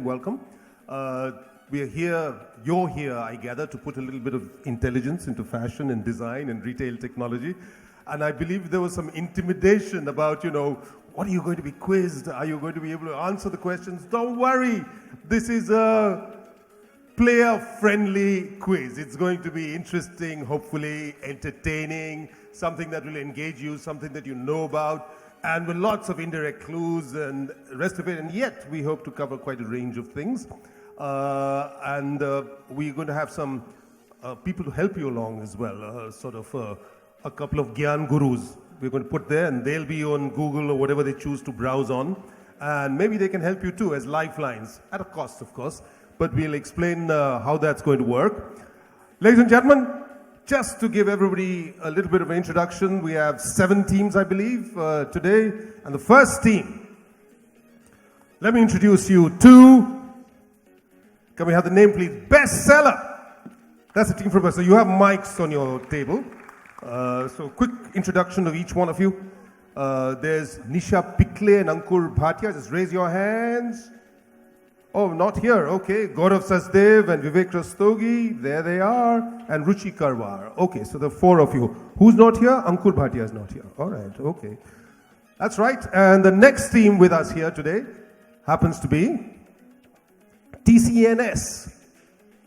welcome. We are here, you're here, I gather, to put a little bit of intelligence into fashion and design and retail technology. And I believe there was some intimidation about, what are you going to be quizzed? Are you going to be able to answer the questions? Don't worry. This is a player-friendly quiz. It's going to be interesting, hopefully entertaining, something that will engage you, something that you know about, and with lots of indirect clues and the rest of it. And yet, we hope to cover quite a range of things. We're going to have some people to help you along as well, a couple of Gyan Gurus we're going to put there, and they'll be on Google or whatever they choose to browse on. And maybe they can help you too as lifelines, at a cost, of course. But we'll explain how that's going to work. Ladies and gentlemen, just to give everybody a little bit of an introduction, we have 7 teams, I believe, today. And the first team, let me introduce you to, can we have the name please? Bestseller. That's the team from Bestseller. You have mics on your table. So quick introduction of each one of you. There's Nisha Pikle and Ankur Bhatia. Just raise your hands. Oh, not here. Okay. Gaurav Sasdev and Vivek Rastogi. There they are. And Ruchi Karwar. Okay, so the 4 of you. Who's not here? Ankur Bhatia is not here. All right. Okay. That's right. And the next team with us here today happens to be TCNS.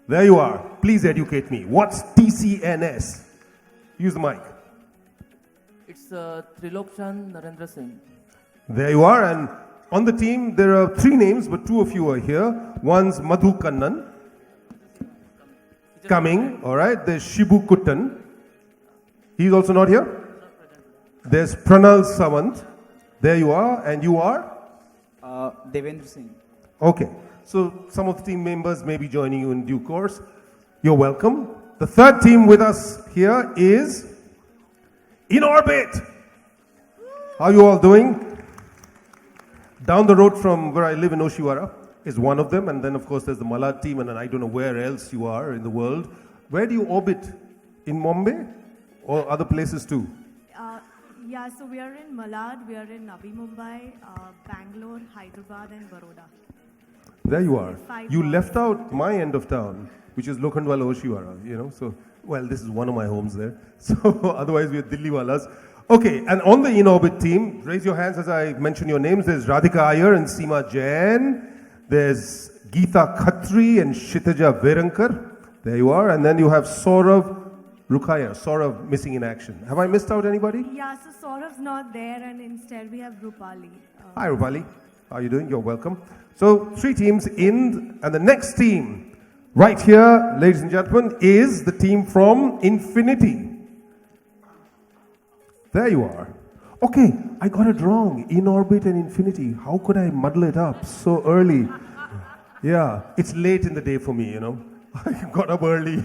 There you are. Please educate me. What's TCNS? Use the mic. It's Trilokchan Narendra Singh. There you are. And on the team, there are 3 names, but 2 of you are here. One's Madhu Kannan. Coming. All right. There's Shibu Kuttan. He's also not here. There's Pranal Sawant. There you are. And you are? Devendra Singh. Okay. So some of the team members may be joining you in due course. You're welcome. The third team with us here is In Orbit. How are you all doing? Down the road from where I live in Oshiwara is one of them. And then, of course, there's the Malad team. And then I don't know where else you are in the world. Where do you orbit? In Mumbai or other places too? Yeah, so we are in Malad, we are in Navi Mumbai, Bangalore, Hyderabad and Baroda. There you are. You left out my end of town, which is Lokhandwala Oshiwara, So, well, this is one of my homes there. So, otherwise we are Dilliwalas. Okay, and on the In-Orbit team, raise your hands as I mention your names. There's Radhika Iyer and Seema Jain. There's Geeta Khatri and Shitaja Verankar. There you are. And then you have Saurav Rukhaya. Saurav missing in action. Have I missed out anybody? Yeah, so Saurav's not there and instead we have Rupali. Hi, Rupali. How are you doing? You're welcome. So, 3 teams in, and the next team, right here, ladies and gentlemen, is the team from Infinity. There you are. Okay, I got it wrong. In Orbit and Infinity. How could I muddle it up so early? Yeah, it's late in the day for me, I got up early.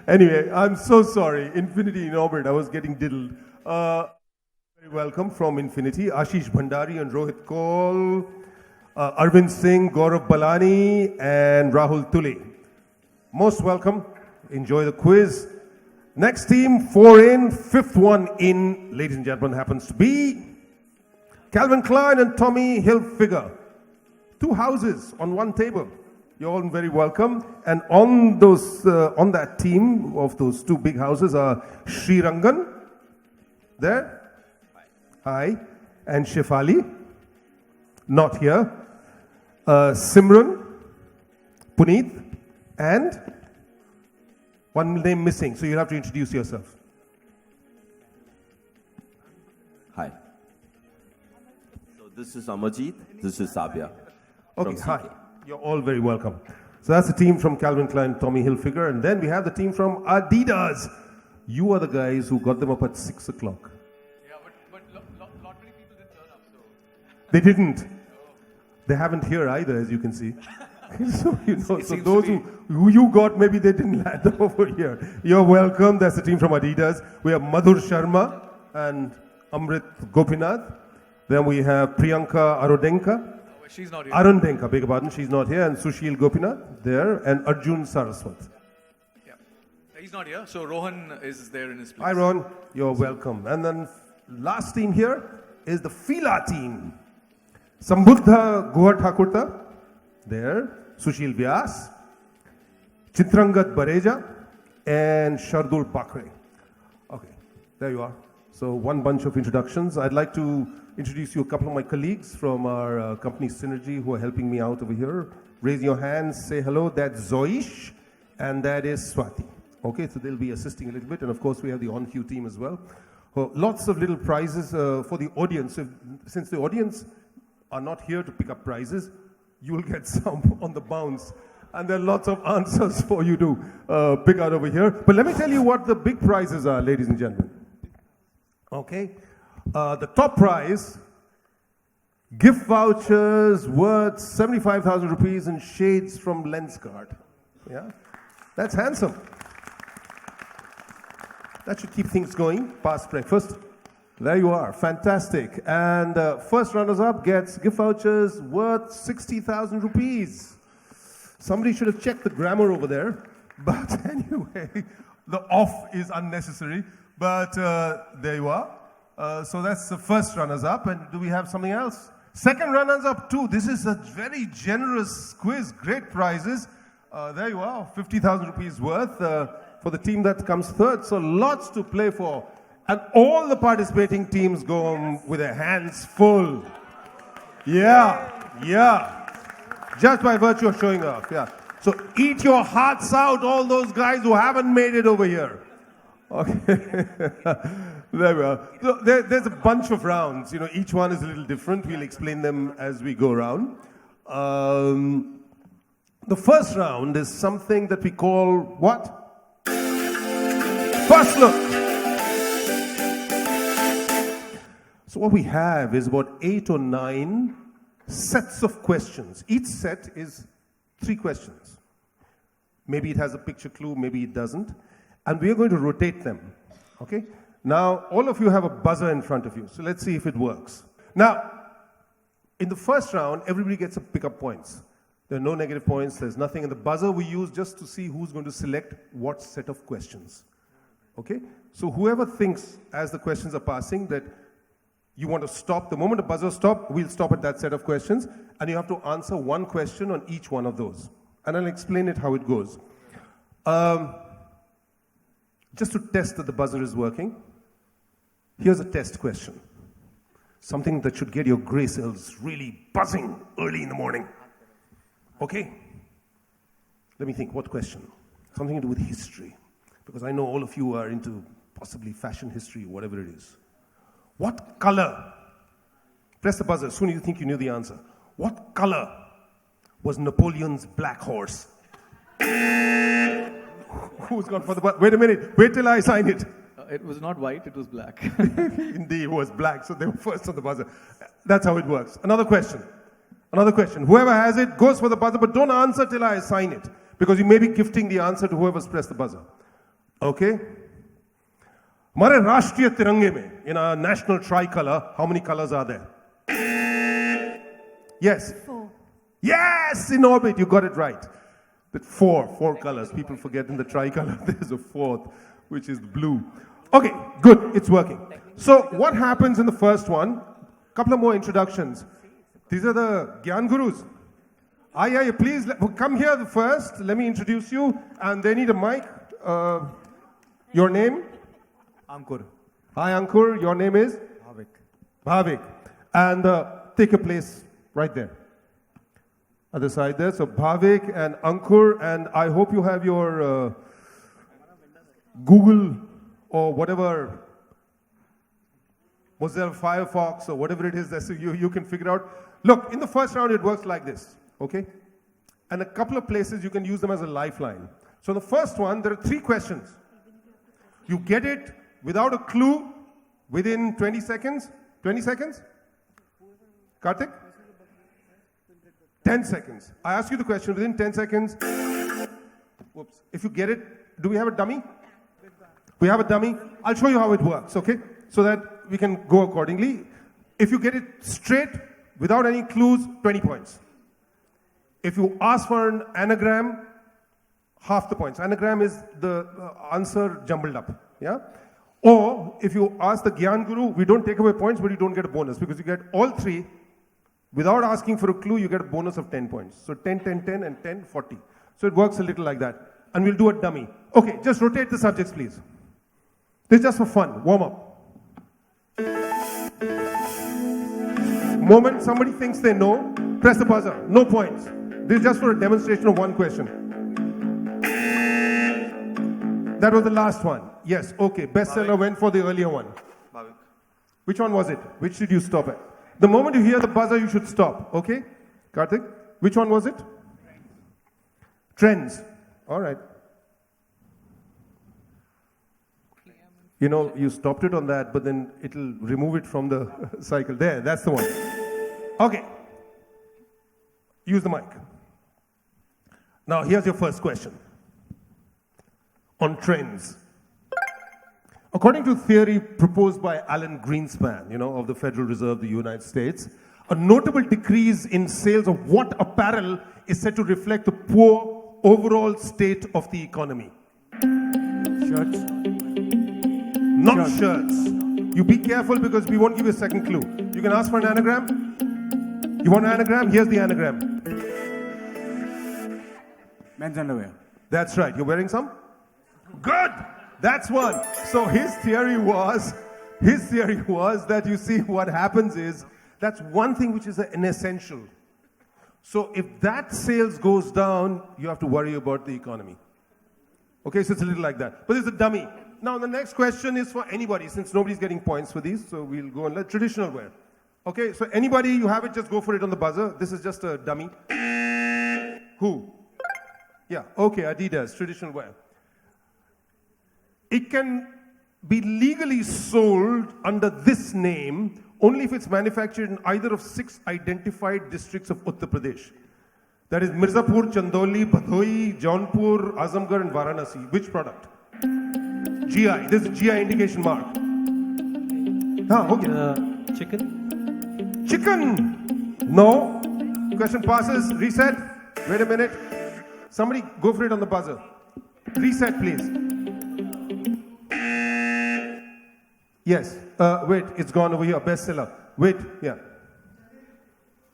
Anyway, I'm so sorry. Infinity In Orbit, I was getting diddled. Very welcome from Infinity. Ashish Bhandari and Rohit Kaul. Arvind Singh, Gaurav Balani, and Rahul Tuli. Most welcome. Enjoy the quiz. Next team, 4 in, 5th one in, ladies and gentlemen, happens to be Calvin Klein and Tommy Hilfiger. 2 houses on 1 table. You're all very welcome. And on that team of those 2 big houses are Sri Rangan. There. Hi. And Shefali. Not here. Simran, Puneet, and one name missing. So you'll have to introduce yourself. Hi. So this is Amarjeet. This is Sabya. Okay, hi. You're all very welcome. So that's the team from Calvin Klein, Tommy Hilfiger. And then we have the team from Adidas. You are the guys who got them up at 6 o'clock. Yeah, but lot many people didn't turn up, so. They didn't. They haven't here either, as you can see. So, so those who you got, maybe they didn't land up over here. You're welcome. That's the team from Adidas. We have Madhur Sharma and Amrit Gopinath. Then we have Priyanka Arondeka. She's not here. Arondeka, beg your pardon. She's not here. And Sushil Gopinath there. And Arjun Saraswat. Yeah. He's not here, so Rohan is there in his place. Hi, Rohan. You're welcome. And then last team here is the Fila team. Sambuddha Guha Thakurta. there, Sushil Vyas, Chitrangat Bareja, and Shardul Pakre. Okay, there you are. So one bunch of introductions. I'd like to introduce you a couple of my colleagues from our company Synergy who are helping me out over here. Raise your hands, say hello. That's Zoish, and that is Swati. Okay, so they'll be assisting a little bit, and of course we have the on-cue team as well. Lots of little prizes for the audience. Since the audience are not here to pick up prizes, you will get some on the bounce. And there are lots of answers for you to pick out over here. But let me tell you what the big prizes are, ladies and gentlemen. Okay, the top prize, gift vouchers worth 75,000 rupees and shades from Lenskart. Yeah, that's handsome. That should keep things going past breakfast. There you are, fantastic. And first runners-up gets gift vouchers worth 60,000 rupees. Somebody should have checked the grammar over there. But anyway, the off is unnecessary. But there you are. So that's the first runners-up. And do we have something else? Second runners-up too. This is a very generous quiz. Great prizes. There you are, 50,000 rupees worth for the team that comes third. So lots to play for. And all the participating teams go on with their hands full. Yeah. Just by virtue of showing off, yeah. So eat your hearts out, all those guys who haven't made it over here. Okay. There we are. So there's a bunch of rounds. You know, each one is a little different. We'll explain them as we go around. The first round is something that we call what? First look. So what we have is about 8 or 9 sets of questions. Each set is 3 questions. Maybe it has a picture clue, maybe it doesn't. And we are going to rotate them, okay? Now, all of you have a buzzer in front of you, so let's see if it works. Now, in the first round, everybody gets to pick up points. There are no negative points, there's nothing. And the buzzer we use just to see who's going to select what set of questions, okay? So whoever thinks, as the questions are passing, that you want to stop, the moment the buzzer stops, we'll stop at that set of questions, and you have to answer one question on each one of those. And I'll explain it how it goes. Just to test that the buzzer is working, here's a test question. Something that should get your gray cells really buzzing early in the morning. Okay? Let me think, what question? Something to do with history. Because I know all of you are into possibly fashion history, whatever it is. What color? Press the buzzer. Soon you think you knew the answer. What color was Napoleon's black horse? Who's gone for the buzzer? Wait a minute. Wait till I sign it. It was not white, it was black. Indeed, it was black, so they were first on the buzzer. That's how it works. Another question. Whoever has it goes for the buzzer, but don't answer till I sign it, because you may be gifting the answer to whoever's pressed the buzzer. Okay? हमारे राष्ट्रीय तिरंगे में, in our national tricolor, how many colors are there? Yes? 4. Yes, in orbit, you got it right. That four colors. People forget in the tricolor there's a 4th, which is blue. Okay, good, it's working. So what happens in the first one? Couple of more introductions. These are the Gyan Gurus. Aye, please come here first. Let me introduce you, and they need a mic. Your name? Ankur. Hi, Ankur. Your name is? Bhavik. And take a place right there. Other side there. So Bhavik and Ankur, and I hope you have your Google or whatever. Was there Firefox or whatever it is that you can figure out. Look, in the first round it works like this, okay? And a couple of places you can use them as a lifeline. So the first one, there are 3 questions. You get it without a clue within 20 seconds. 20 seconds? Karthik? 10 seconds. I ask you the question within 10 seconds. Whoops. If you get it, do we have a dummy? We have a dummy. I'll show you how it works, okay? So that we can go accordingly. If you get it straight, without any clues, 20 points. If you ask for an anagram, half the points. Anagram is the answer jumbled up, yeah? Or if you ask the Gyan Guru, we don't take away points, but you don't get a bonus because you get all 3 Without asking for a clue, you get a bonus of 10 points. So 10, 10, 10, and 10, 40. So it works a little like that. And we'll do a dummy. Okay, just rotate the subjects, please. This is just for fun. Warm up. Moment somebody thinks they know, press the buzzer. No points. This is just for a demonstration of one question. That was the last one. Yes, okay. Bestseller went for the earlier one. Which one was it? Which did you stop at? The moment you hear the buzzer, you should stop. Okay? Karthik? Which one was it? Trends. All right. You know, you stopped it on that, but then it'll remove it from the cycle. There, that's the one. Okay. Use the mic. Now, here's your first question. On trends. According to theory proposed by Alan Greenspan, of the Federal Reserve of the United States, a notable decrease in sales of what apparel is said to reflect the poor overall state of the economy? Shirts. Not shirts. You be careful because we won't give you a second clue. You can ask for an anagram. You want an anagram? Here's the anagram. Men's underwear. That's right. You're wearing some? Good! That's one. So his theory was that you see what happens is, that's one thing which is an essential. So if that sales goes down, you have to worry about the economy. Okay, so it's a little like that. But it's a dummy. Now the next question is for anybody, since nobody's getting points for these, so we'll go on traditional wear. Okay, so anybody, you have it, just go for it on the buzzer. This is just a dummy. Who? Yeah, okay, Adidas, traditional wear. It can be legally sold under this name only if it's manufactured in either of 6 identified districts of Uttar Pradesh. That is Mirzapur, Chandoli, Bhadoi, Jaunpur, Azamgarh and Varanasi. Which product? GI. This is GI indication mark. Okay. Chicken? Chicken! No. Question passes. Reset. Wait a minute. Somebody go for it on the buzzer. Reset, please. Yes. Wait, it's gone over here. Bestseller. Wait, yeah.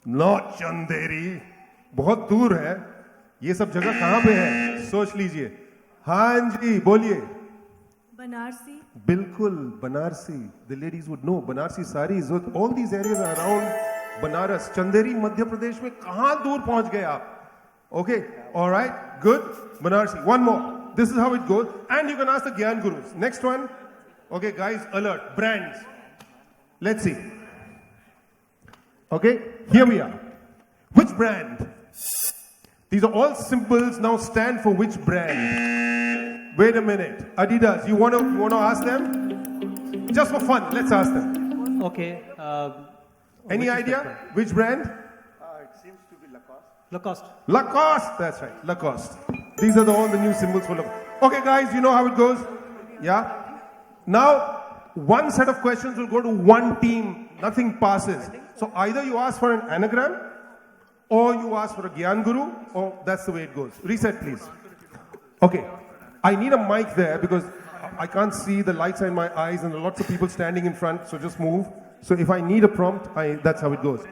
Not Chanderi. बहुत दूर है. ये सब जगह कहाँ पे है? सोच लीजिए. हाँ जी, बोलिए. Banarsi. बिल्कुल, Banarasi. The ladies would know. Banarasi sarees. All these areas are around Banaras. Chanderi, Madhya Pradesh में कहाँ दूर पहुँच गए आप? Okay, all right, good. Banarsi. One more. This is how it goes. And you can ask the Gyan Gurus. Next one. Okay, guys, alert. Brands. Let's see. Okay, here we are. Which brand? These are all symbols. Now stand for which brand? Wait a minute. Adidas, you want to ask them? Just for fun, let's ask them. Okay. Any idea? Which brand? It seems to be Lacoste. Lacoste. That's right, Lacoste. These are all the new symbols for Lacoste. Okay, guys, you know how it goes? Yeah? Now, one set of questions will go to one team. Nothing passes. So either you ask for an anagram, or you ask for a Gyan Guru, or that's the way it goes. Reset, please. Okay. I need a mic there because I can't see, the lights are in my eyes and there are lots of people standing in front, so just move. So if I need a prompt, that's how it goes.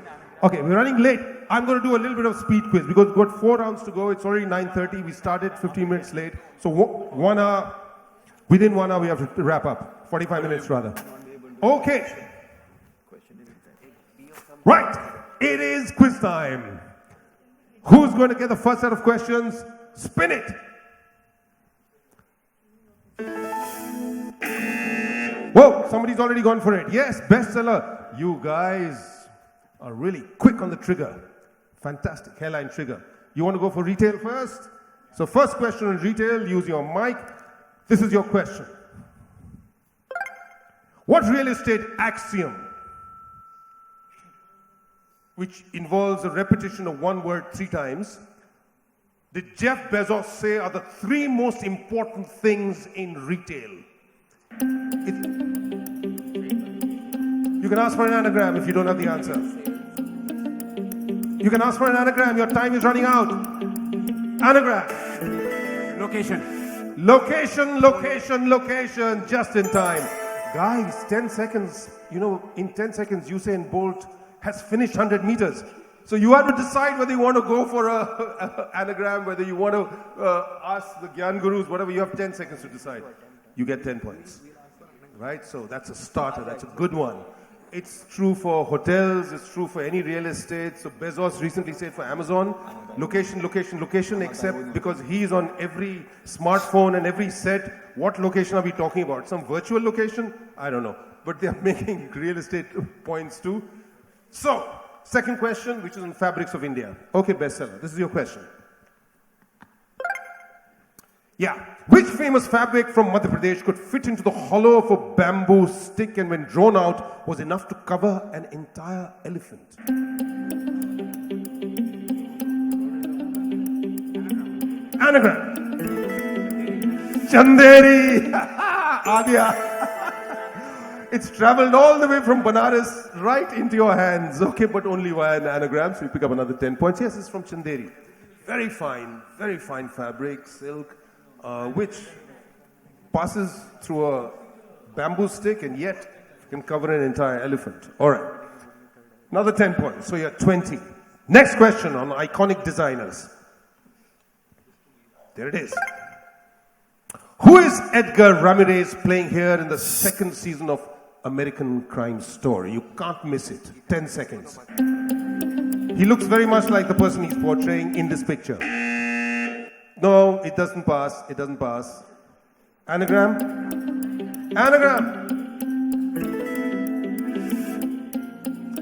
Okay, we're running late. I'm going to do a little bit of speed quiz because we've got 4 rounds to go. It's already 9:30. We started 15 minutes late. So 1 hour, within 1 hour we have to wrap up. 45 minutes rather. Okay. Right. It is quiz time. Who's going to get the first set of questions? Spin it. Whoa, somebody's already gone for it. Yes, bestseller. You guys are really quick on the trigger. Fantastic hairline trigger. You want to go for retail first? So first question on retail, use your mic. This is your question. What real estate axiom, which involves a repetition of one word 3 times, did Jeff Bezos say are the 3 most important things in retail? You can ask for an anagram if you don't have the answer. You can ask for an anagram. Your time is running out. Anagram. Location. Location. Just in time. Guys, 10 seconds. In 10 seconds, Usain Bolt has finished 100 meters. So you have to decide whether you want to go for a anagram, whether you want to ask the Gyan Gurus, whatever. You have 10 seconds to decide. You get 10 points. Right? So that's a starter. That's a good one. It's true for hotels. It's true for any real estate. So Bezos recently said for Amazon, location, location, location, except because he's on every smartphone and every set. What location are we talking about? Some virtual location? I don't know. But they're making real estate points too. So, second question, which is on fabrics of India. Okay, bestseller. This is your question. Yeah. Which famous fabric from Madhya Pradesh could fit into the hollow of a bamboo stick and when drawn out was enough to cover an entire elephant? Anagram. Chanderi. Agya. It's traveled all the way from Banaras right into your hands. Okay, but only via an anagram, so you pick up another 10 points. Yes, it's from Chanderi. Very fine fabric, silk, which passes through a bamboo stick and yet can cover an entire elephant. All right. Another 10 points, so you're 20. Next question on iconic designers. There it is. Who is Edgar Ramirez playing here in the second season of American Crime Story? You can't miss it. 10 seconds. He looks very much like the person he's portraying in this picture. No, it doesn't pass. It doesn't pass. Anagram? Anagram!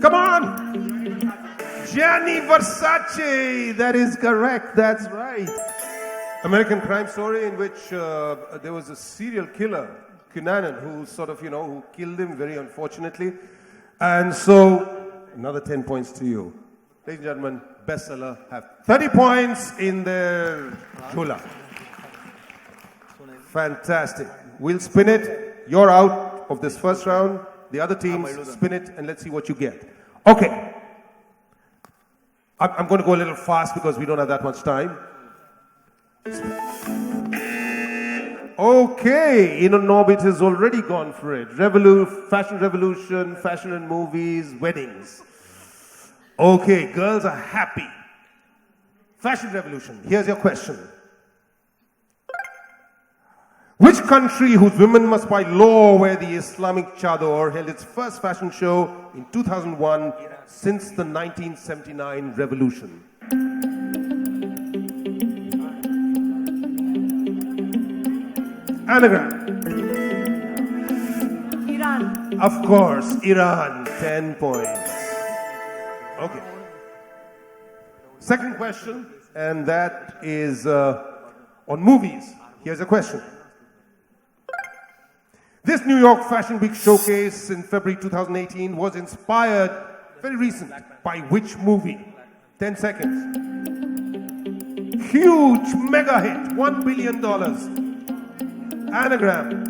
Come on! Gianni Versace! That is correct. That's right. American Crime Story, in which there was a serial killer, Cunanan, who sort of, who killed him very unfortunately. And so, another 10 points to you. Ladies and gentlemen, bestseller have 30 points in their jhula. Fantastic. We'll spin it. You're out of this first round. The other teams, spin it and let's see what you get. Okay. I'm going to go a little fast because we don't have that much time. Okay, Orbit has already gone for it. Fashion revolution, fashion and movies, weddings. Okay, girls are happy. Fashion revolution. Here's your question. Which country whose women must by law wear the Islamic chador held its first fashion show in 2001 since the 1979 revolution? Anagram. Iran. Of course, Iran. 10 points. Okay. Second question, and that is on movies. Here's a question. This New York Fashion Week showcase in February 2018 was inspired, very recent, by which movie? 10 seconds. Huge mega hit, $1 billion. Anagram.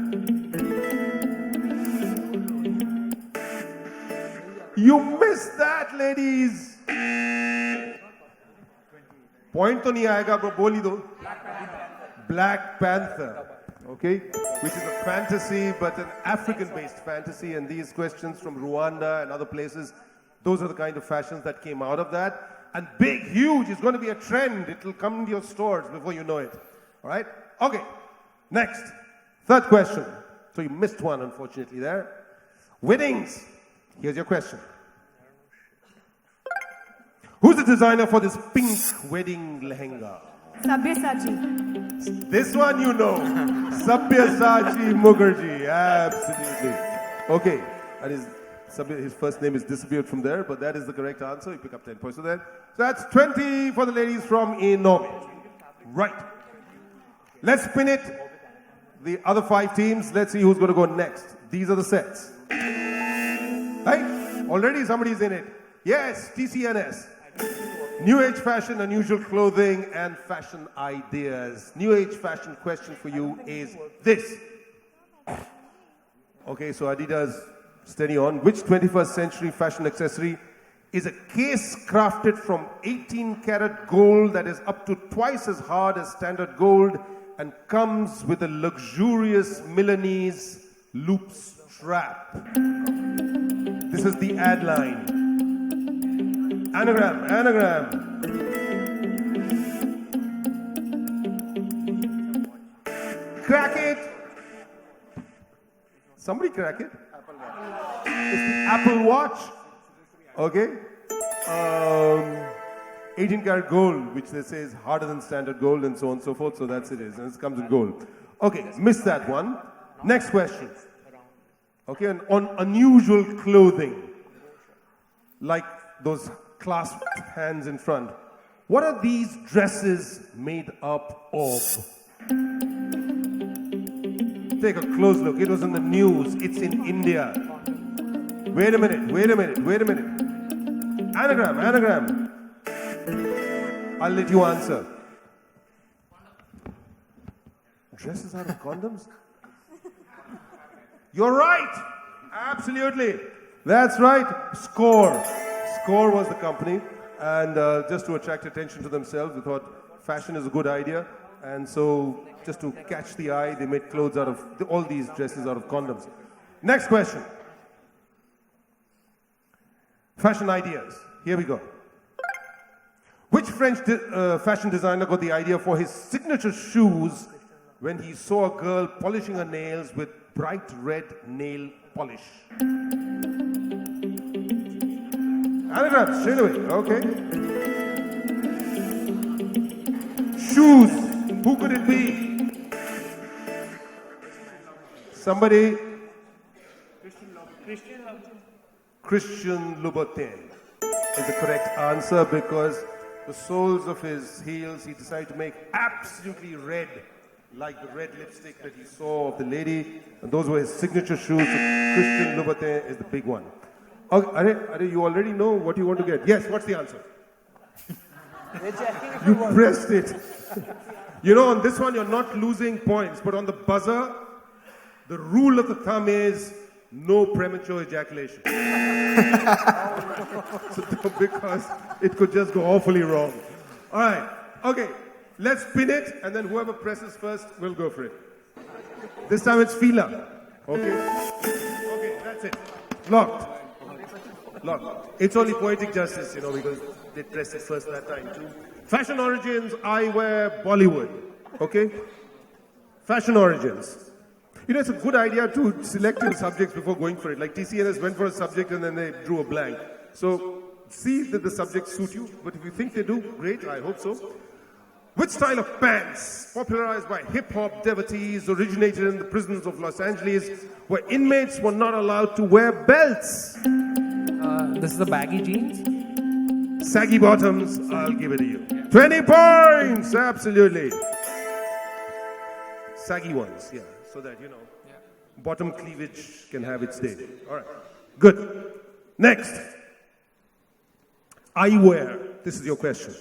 You missed that, ladies. Point to nahi aayega, but boli do. Black Panther. Okay, which is a fantasy, but an African-based fantasy, and these questions from Rwanda and other places, those are the kind of fashions that came out of that. And big, huge, is going to be a trend. It will come into your stores before you know it. All right? Okay, next. Third question. So you missed one, unfortunately, there. Weddings. Here's your question. Who's the designer for this pink wedding lehenga? Sabyasachi. This one you know. Sabyasachi Mukherjee. Absolutely. Okay. And his first name is disappeared from there, but that is the correct answer. You pick up 10 points for that. So that's 20 for the ladies from Orbit. Right. Let's spin it. The other 5 teams, let's see who's going to go next. These are the sets. Right? Already somebody's in it. Yes, TCNS. New Age fashion, unusual clothing, and fashion ideas. New Age fashion question for you is this. Okay, so Adidas, steady on. Which 21st century fashion accessory is a case crafted from 18 karat gold that is up to twice as hard as standard gold and comes with a luxurious Milanese loop strap? This is the ad line. Anagram, anagram. Crack it. Somebody crack it. It's the Apple Watch. Okay. 18 karat gold, which they say is harder than standard gold and so on and so forth. So that's it is. And it comes in gold. Okay, missed that one. Next question. Okay, and on unusual clothing, like those clasped hands in front. What are these dresses made up of? Take a close look. It was in the news. It's in India. Wait a minute, wait a minute, wait a minute. Anagram, anagram. I'll let you answer. Dresses out of condoms? You're right. Absolutely. That's right. Score. Score was the company. And just to attract attention to themselves, they thought fashion is a good idea. And so just to catch the eye, they made clothes out of, all these dresses out of condoms. Next question. Fashion ideas. Here we go. Which French fashion designer got the idea for his signature shoes when he saw a girl polishing her nails with bright red nail polish? Anagram, straight away. Okay. Shoes. Who could it be? Somebody? Christian Louboutin is the correct answer because the soles of his heels he decided to make absolutely red, like the red lipstick that he saw of the lady. And those were his signature shoes. So Christian Louboutin is the big one. Okay, Are you already know what you want to get? Yes, what's the answer? You pressed it. You know, on this one, you're not losing points, but on the buzzer, the rule of the thumb is no premature ejaculation. Because it could just go awfully wrong. All right, okay, let's spin it, and then whoever presses first will go for it. This time it's Fila. Okay? Okay, that's it. Locked. Locked. It's only poetic justice, you know, because they pressed it first that time too. Fashion origins, eyewear, Bollywood. Okay? Fashion origins. You know, it's a good idea to select your subjects before going for it. Like TCNS went for a subject and then they drew a blank. So, see that the subjects suit you. But if you think they do, great, I hope so. Which style of pants, popularized by hip-hop devotees, originated in the prisons of Los Angeles, where inmates were not allowed to wear belts? This is the baggy jeans. Saggy bottoms, I'll give it to you. 20 points, absolutely. Saggy ones, yeah, so that, you know, bottom cleavage can have its day. All right, good. Next. Eyewear. This is your question.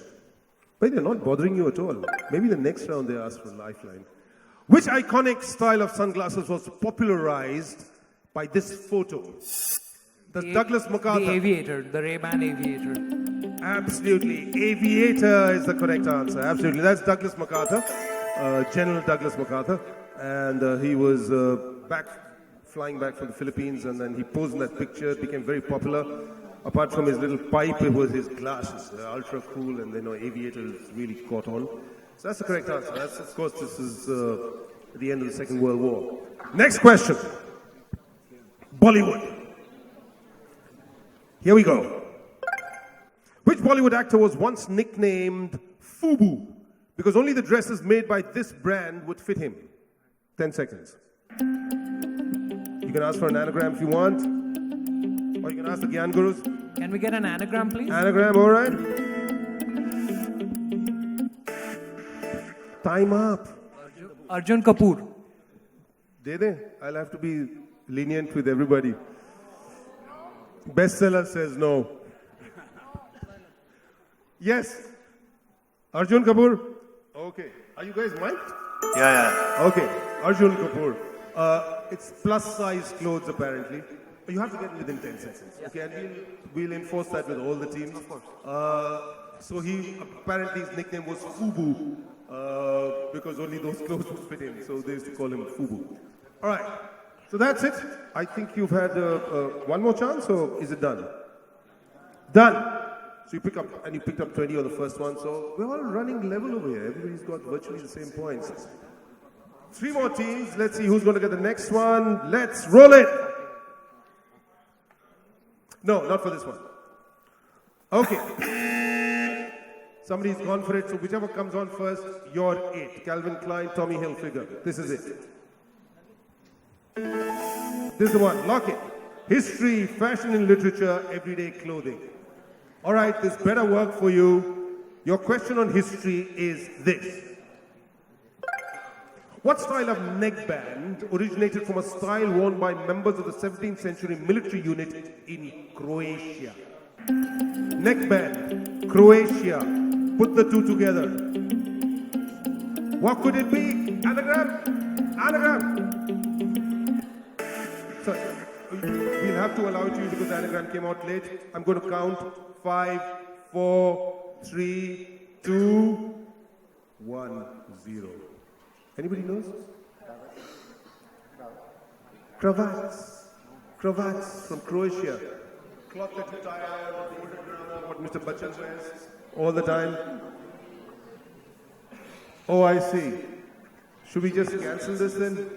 But they're not bothering you at all. Maybe the next round they ask for a lifeline. Which iconic style of sunglasses was popularized by this photo? Douglas MacArthur. The Aviator, the Ray-Ban Aviator. Absolutely. Aviator is the correct answer. Absolutely. That's Douglas MacArthur, General Douglas MacArthur. And he was flying back from the Philippines, and then he posed in that picture. It became very popular. Apart from his little pipe, it was his glasses. Ultra cool, and Aviator really caught on. So that's the correct answer. That's, of course, this is the end of the Second World War. Next question. Bollywood. Here we go. Which Bollywood actor was once nicknamed Fubu? Because only the dresses made by this brand would fit him. 10 seconds. You can ask for an anagram if you want. Or you can ask the Gyan Gurus. Can we get an anagram, please? Anagram, all right. Time up. Arjun Kapoor. Dede, I'll have to be lenient with everybody. Bestseller says no. Yes. Arjun Kapoor. Okay. Are you guys mic'd? Yeah. Okay. Arjun Kapoor. It's plus size clothes apparently. You have to get within 10 seconds. Okay, and we'll enforce that with all the teams. So apparently his nickname was Fubu, because only those clothes would fit him. So they used to call him Fubu. All right. So that's it. I think you've had one more chance, or is it done? Done. So you picked up 20 on the first one. So we're all running level over here. Everybody's got virtually the same points. 3 more teams. Let's see who's going to get the next one. Let's roll it. No, not for this one. Okay. Somebody's gone for it. So whichever comes on first, you're it. Calvin Klein, Tommy Hilfiger. This is it. This is the one. Lock it. History, fashion and literature, everyday clothing. All right, this better work for you. Your question on history is this. What style of neckband originated from a style worn by members of the 17th century military unit in Croatia? Neckband, Croatia. Put the two together. What could it be? Anagram? Anagram? Sorry, we'll have to allow it to you because the anagram came out late. I'm going to count 5, 4, 3, 2, 1, 0. Anybody knows? Cravats. Cravats from Croatia. Cloth that you tie around, what Mr. Bachchan wears all the time. Oh, I see. Should we just cancel this then?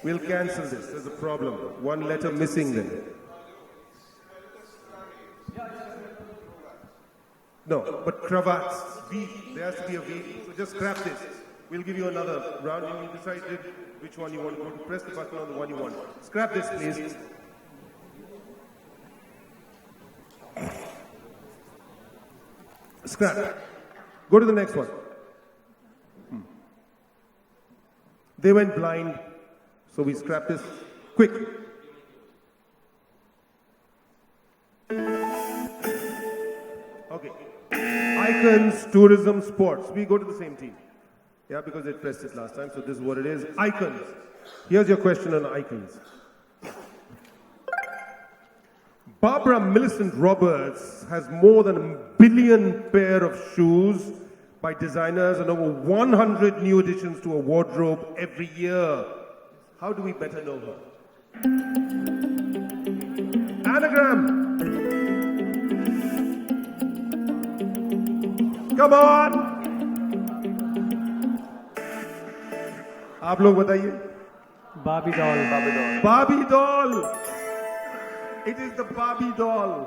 We'll cancel this. There's a problem. One letter missing then. No, but cravats. V. There has to be a V. So just scrap this. We'll give you another round and you decide which one you want to go to. Press the button on the one you want. Scrap this, please. Scrap. Go to the next one. They went blind, so we scrap this. Quick. Okay. Icons, tourism, sports. We go to the same team. Yeah, because they pressed it last time, so this is what it is. Icons. Here's your question on icons. Barbara Millicent Roberts has more than 1 billion pair of shoes by designers and over 100 new additions to a wardrobe every year. How do we better know her? Anagram. Come on. आप लोग बताइए. Barbie doll. Barbie doll. Barbie doll. It is the Barbie doll.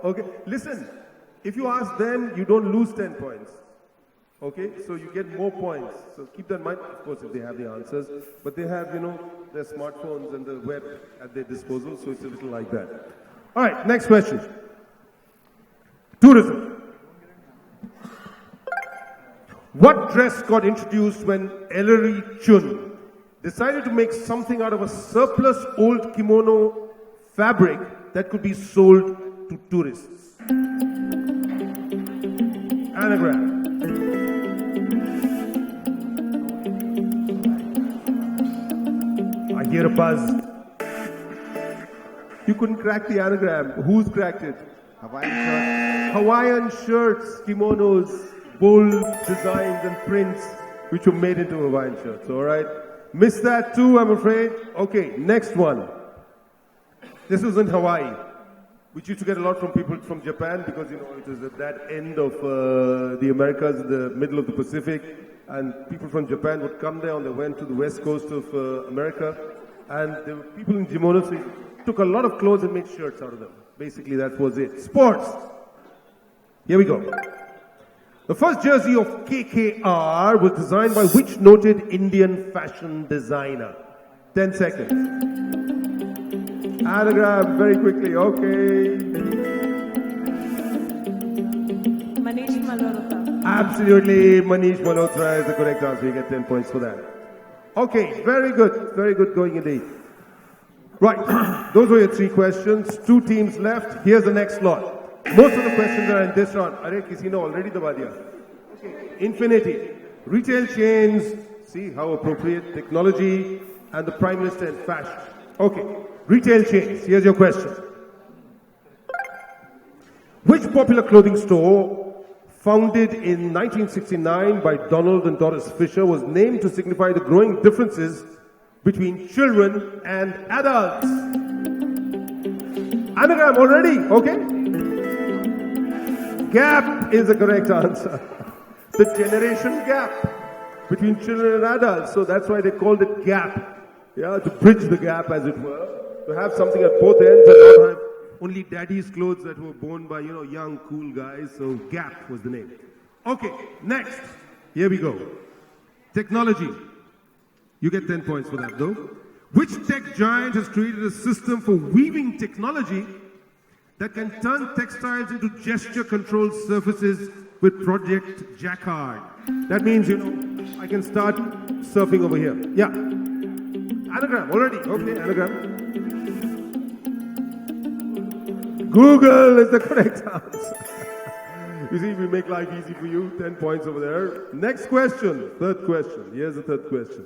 Okay, listen. If you ask them, you don't lose 10 points. Okay, so you get more points. So keep that in mind, of course, if they have the answers. But they have, their smartphones and the web at their disposal, so it's a little like that. All right, next question. Tourism. What dress got introduced when Ellery Chun decided to make something out of a surplus old kimono fabric that could be sold to tourists? Anagram. I hear a buzz. You couldn't crack the anagram. Who's cracked it? Hawaiian shirt. Hawaiian shirts, kimonos, bold designs and prints which were made into Hawaiian shirts. All right. Missed that too, I'm afraid. Okay, next one. This was in Hawaii, which used to get a lot from people from Japan because, it was at that end of the Americas, the middle of the Pacific. And people from Japan would come there and they went to the west coast of America. And there were people in kimonos who took a lot of clothes and made shirts out of them. Basically, that was it. Sports. Here we go. The first jersey of KKR was designed by which noted Indian fashion designer? 10 seconds. Anagram, very quickly. Okay. Manish Malhotra. Absolutely. Manish Malhotra is the correct answer. You get 10 points for that. Okay, very good. Very good going indeed. Right. Those were your 3 questions. 2 teams left. Here's the next lot. Most of the questions are in this round. Arey, kisi ne already daba diya. Okay. Infinity. Retail chains. See how appropriate. Technology. And the Prime Minister and fashion. Okay. Retail chains. Here's your question. Which popular clothing store, founded in 1969 by Donald and Doris Fisher, was named to signify the growing differences between children and adults? Anagram already, okay? Gap is the correct answer. The generation gap between children and adults. So that's why they called it gap. Yeah, to bridge the gap, as it were. To have something at both ends and not have only daddy's clothes that were worn by, young, cool guys. So Gap was the name. Okay, next. Here we go. Technology. You get 10 points for that, though. Which tech giant has created a system for weaving technology that can turn textiles into gesture-controlled surfaces with Project Jacquard? That means, I can start surfing over here. Yeah. Anagram, already. Okay, anagram. Google is the correct answer. You see, we make life easy for you. 10 points over there. Next question. Third question. Here's the third question.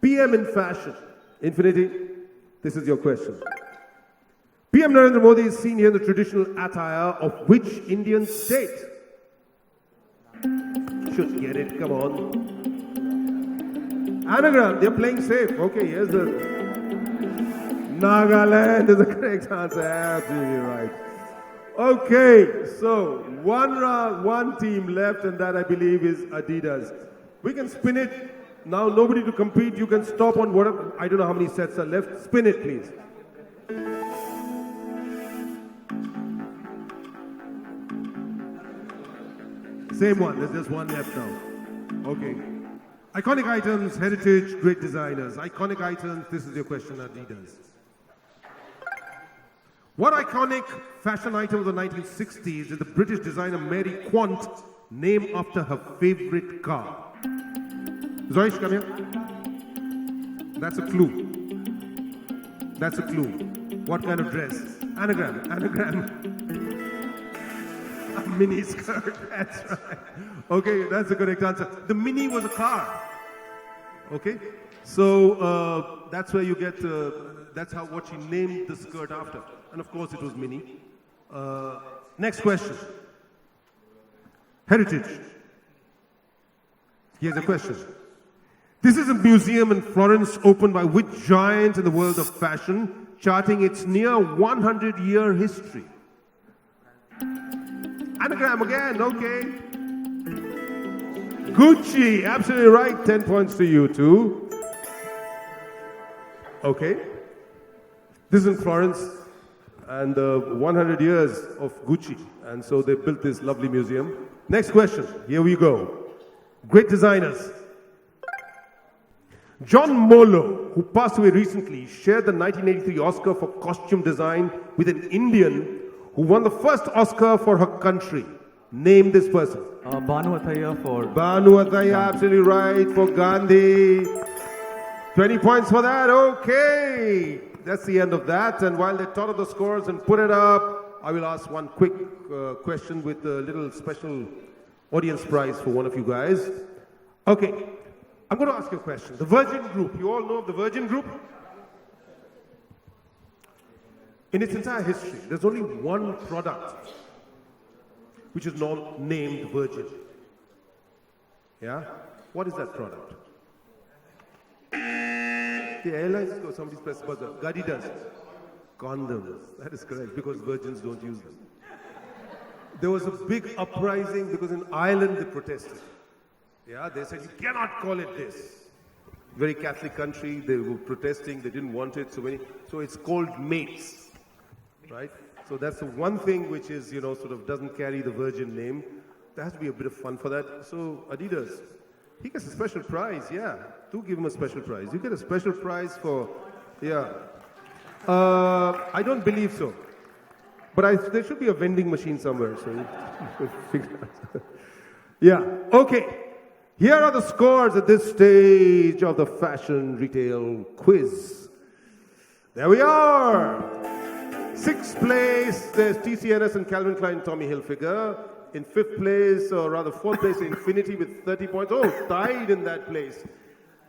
PM in fashion. Infinity, this is your question. PM Narendra Modi is seen here in the traditional attire of which Indian state? Should get it, come on. Anagram, they're playing safe. Okay, here's the... Nagaland is the correct answer. Absolutely right. Okay, so one team left, and that I believe is Adidas. We can spin it. Now nobody to compete. You can stop on whatever. I don't know how many sets are left. Spin it, please. Same one. There's just one left now. Okay. Iconic items, heritage, great designers. Iconic items. This is your question, Adidas. What iconic fashion item of the 1960s did the British designer Mary Quant name after her favorite car? Zoish, come here. That's a clue. That's a clue. What kind of dress? Anagram. A mini skirt. That's right. Okay, that's the correct answer. The mini was a car. Okay? So that's where you get, that's what she named the skirt after. And of course it was mini. Next question. Heritage. Here's a question. This is a museum in Florence opened by which giant in the world of fashion, charting its near 100-year history? Anagram again, okay. Gucci, absolutely right. 10 points to you too. Okay. This is in Florence, and 100 years of Gucci. And so they built this lovely museum. Next question. Here we go. Great designers. John Molo, who passed away recently, shared the 1983 Oscar for costume design with an Indian who won the first Oscar for her country. Name this person. Banu Athaya for... Banu Athaya, absolutely right, for Gandhi. 20 points for that, okay. That's the end of that. And while they thought of the scores and put it up, I will ask one quick question with a little special audience prize for one of you guys. Okay, I'm going to ask you a question. The Virgin Group, you all know of the Virgin Group? In its entire history, there's only one product which is not named Virgin. Yeah? What is that product? The airlines go, somebody's pressed the buzzer. Adidas. Condoms. That is correct, because virgins don't use them. There was a big uprising because in Ireland they protested. Yeah, they said, you cannot call it this. Very Catholic country, they were protesting, they didn't want it, so it's called mates. Right? So that's the one thing which is, sort of doesn't carry the Virgin name. There has to be a bit of fun for that. So Adidas, he gets a special prize, yeah. Do give him a special prize. You get a special prize for, yeah. I don't believe so. But there should be a vending machine somewhere, so you could figure out. Yeah, okay. Here are the scores at this stage of the fashion retail quiz. There we are. 6th place, there's TCNS and Calvin Klein Tommy Hilfiger. In 5th place, or rather 4th place, Infinity with 30 points. Oh, tied in that place.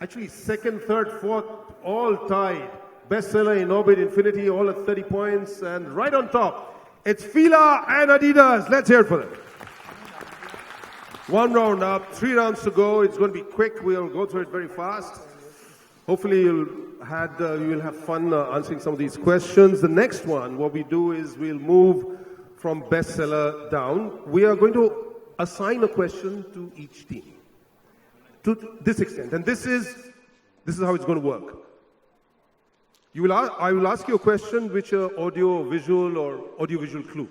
Actually, 2nd, 3rd, 4th, all tied. Bestseller, In Orbit, Infinity, all at 30 points. And right on top, it's Fila and Adidas. Let's hear it for them. One round up, 3 rounds to go. It's going to be quick. We'll go through it very fast. Hopefully you will have fun answering some of these questions. The next one, what we do is we'll move from Bestseller down, we are going to assign a question to each team. To this extent. And this is how it's going to work. I will ask you a question which is audio, visual, or audio-visual clue.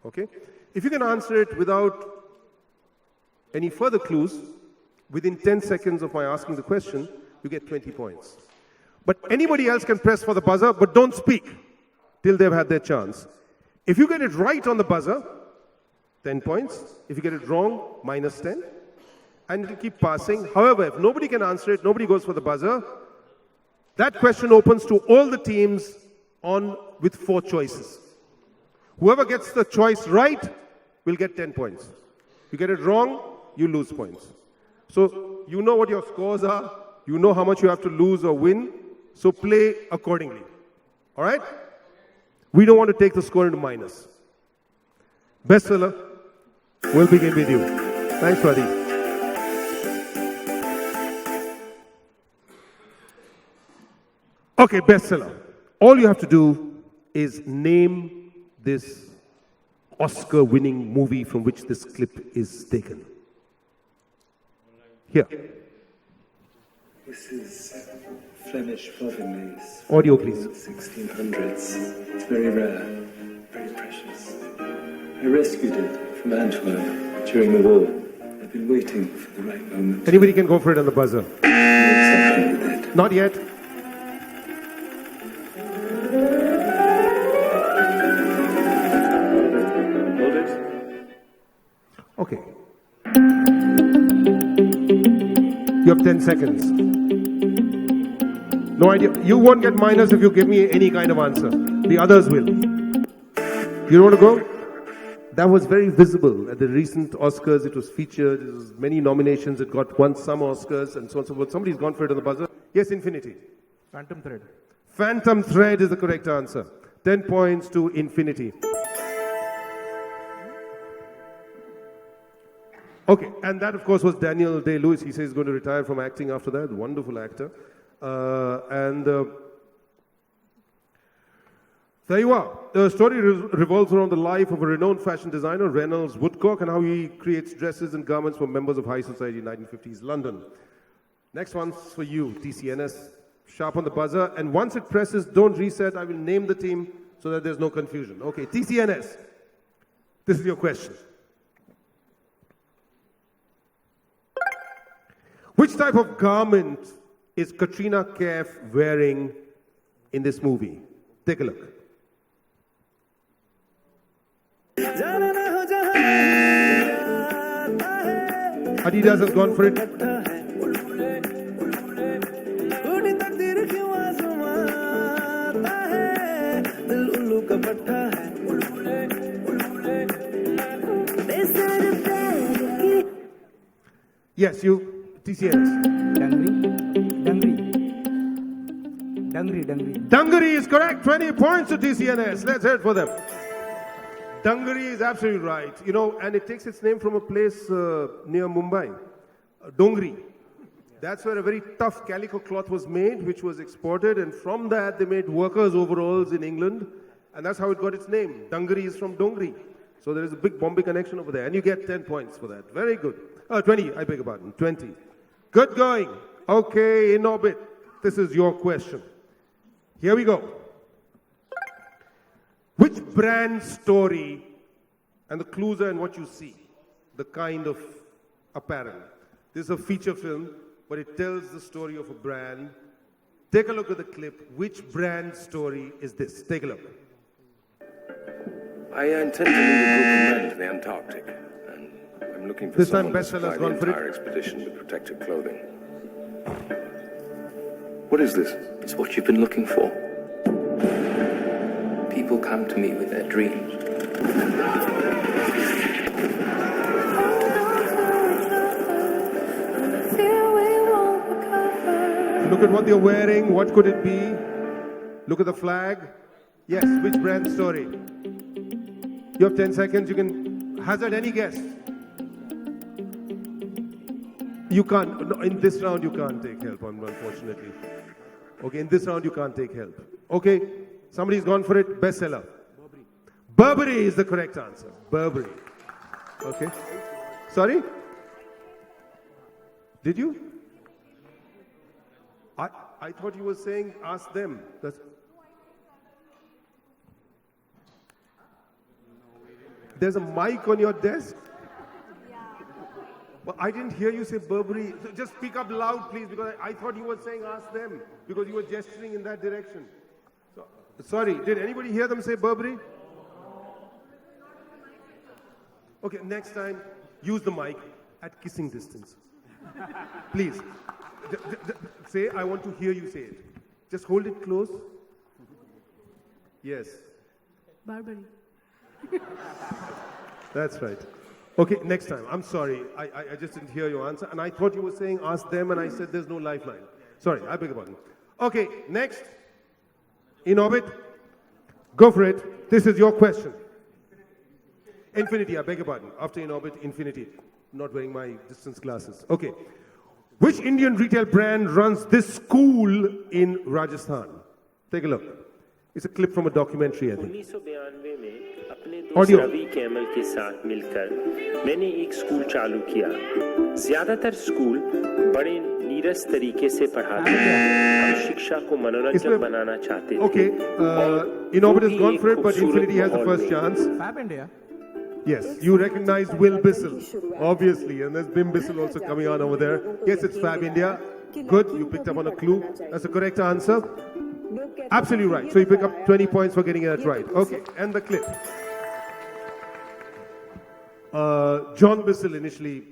Okay? If you can answer it without any further clues, within 10 seconds of my asking the question, you get 20 points. But anybody else can press for the buzzer, but don't speak till they've had their chance. If you get it right on the buzzer, 10 points. If you get it wrong, minus 10. And it'll keep passing. However, if nobody can answer it, nobody goes for the buzzer, that question opens to all the teams with 4 choices. Whoever gets the choice right will get 10 points. You get it wrong, you lose points. So you know what your scores are. You know how much you have to lose or win. So play accordingly. All right? We don't want to take the score into minus. Bestseller, we'll begin with you. Thanks, Pradeep. Okay, Bestseller. All you have to do is name this Oscar-winning movie from which this clip is taken. Here. This is Flemish Floddermills. Audio, please. 1600s. It's very rare, very precious. I rescued it from Antwerp during the war. I've been waiting for the right moment. Anybody can go for it on the buzzer. Not yet. Hold it. Okay. You have 10 seconds. No idea. You won't get minus if you give me any kind of answer. The others will. You want to go? That was very visible at the recent Oscars. It was featured. It was many nominations. It won some Oscars and so on and so forth. Somebody's gone for it on the buzzer. Yes, Infinity. Phantom Thread. Phantom Thread is the correct answer. 10 points to Infinity. Okay, and that of course was Daniel Day-Lewis. He says he's going to retire from acting after that. Wonderful actor. There you are. The story revolves around the life of a renowned fashion designer, Reynolds Woodcock, and how he creates dresses and garments for members of high society in 1950s London. Next one's for you, TCNS. Sharp on the buzzer. And once it presses, don't reset. I will name the team so that there's no confusion. Okay, TCNS. This is your question. Which type of garment is Katrina Kaif wearing in this movie? Take a look. Adidas has gone for it. Yes, you, TCNS. Dungari is correct. 20 points to TCNS. Let's hear it for them. Dungari is absolutely right. You know, and it takes its name from a place near Mumbai, Dongri. That's where a very tough calico cloth was made, which was exported, and from that they made workers' overalls in England, and that's how it got its name. Dungari is from Dongri. So there is a big Bombay connection over there, and you get 10 points for that. Very good. 20, I beg your pardon, 20. Good going. Okay, in orbit. This is your question. Here we go. Which brand story, and the clues are in what you see, the kind of apparel. This is a feature film, but it tells the story of a brand. Take a look at the clip. Which brand story is this? Take a look. I intend to lead a group of men to the Antarctic, and I'm looking for This time someone to Bestseller's supply gone the for it. entire expedition with protective clothing. What is this? It's what you've been looking for. People come to me with their dreams. Look at what they're wearing. What could it be? Look at the flag. Yes, which brand story? You have 10 seconds. You can hazard any guess. You can't. No, in this round, you can't take help, unfortunately. Okay, in this round, you can't take help. Okay, somebody's gone for it. Bestseller. Burberry is the correct answer. Burberry. Okay. Sorry? Did you? I thought you were saying ask them. There's a mic on your desk? Well, I didn't hear you say Burberry. So just speak up loud, please, because I thought you were saying ask them, because you were gesturing in that direction. So, sorry, did anybody hear them say Burberry? Okay, next time, use the mic at kissing distance. Please. Say, I want to hear you say it. Just hold it close. Yes. Burberry. That's right. Okay, next time. I'm sorry. I just didn't hear your answer. And I thought you were saying ask them, and I said there's no lifeline. Sorry, I beg your pardon. Okay, next. In orbit. Go for it. This is your question. Infinity, I beg your pardon. After in orbit, infinity. Not wearing my distance glasses. Okay. Which Indian retail brand runs this school in Rajasthan? Take a look. It's a clip from a documentary, I think. 1992 में अपने दोस्त Audio. Ravi camel के साथ मिलकर मैंने एक school चालू किया। ज्यादातर स्कूल बड़े नीरस तरीके से पढ़ाते हैं और शिक्षा को मनोरंजक बनाना चाहते थे। Okay, Inorbit has gone for it, but Infinity has the first chance. Fab India. Yes, you recognized Will Bissell, obviously, and there's Bim Bissell also coming on over there. Yes, it's Fab India. Good, you picked up on a clue. That's the correct answer. Absolutely right. So you pick up 20 points for getting that right. Okay, and the clip. John Bissell initially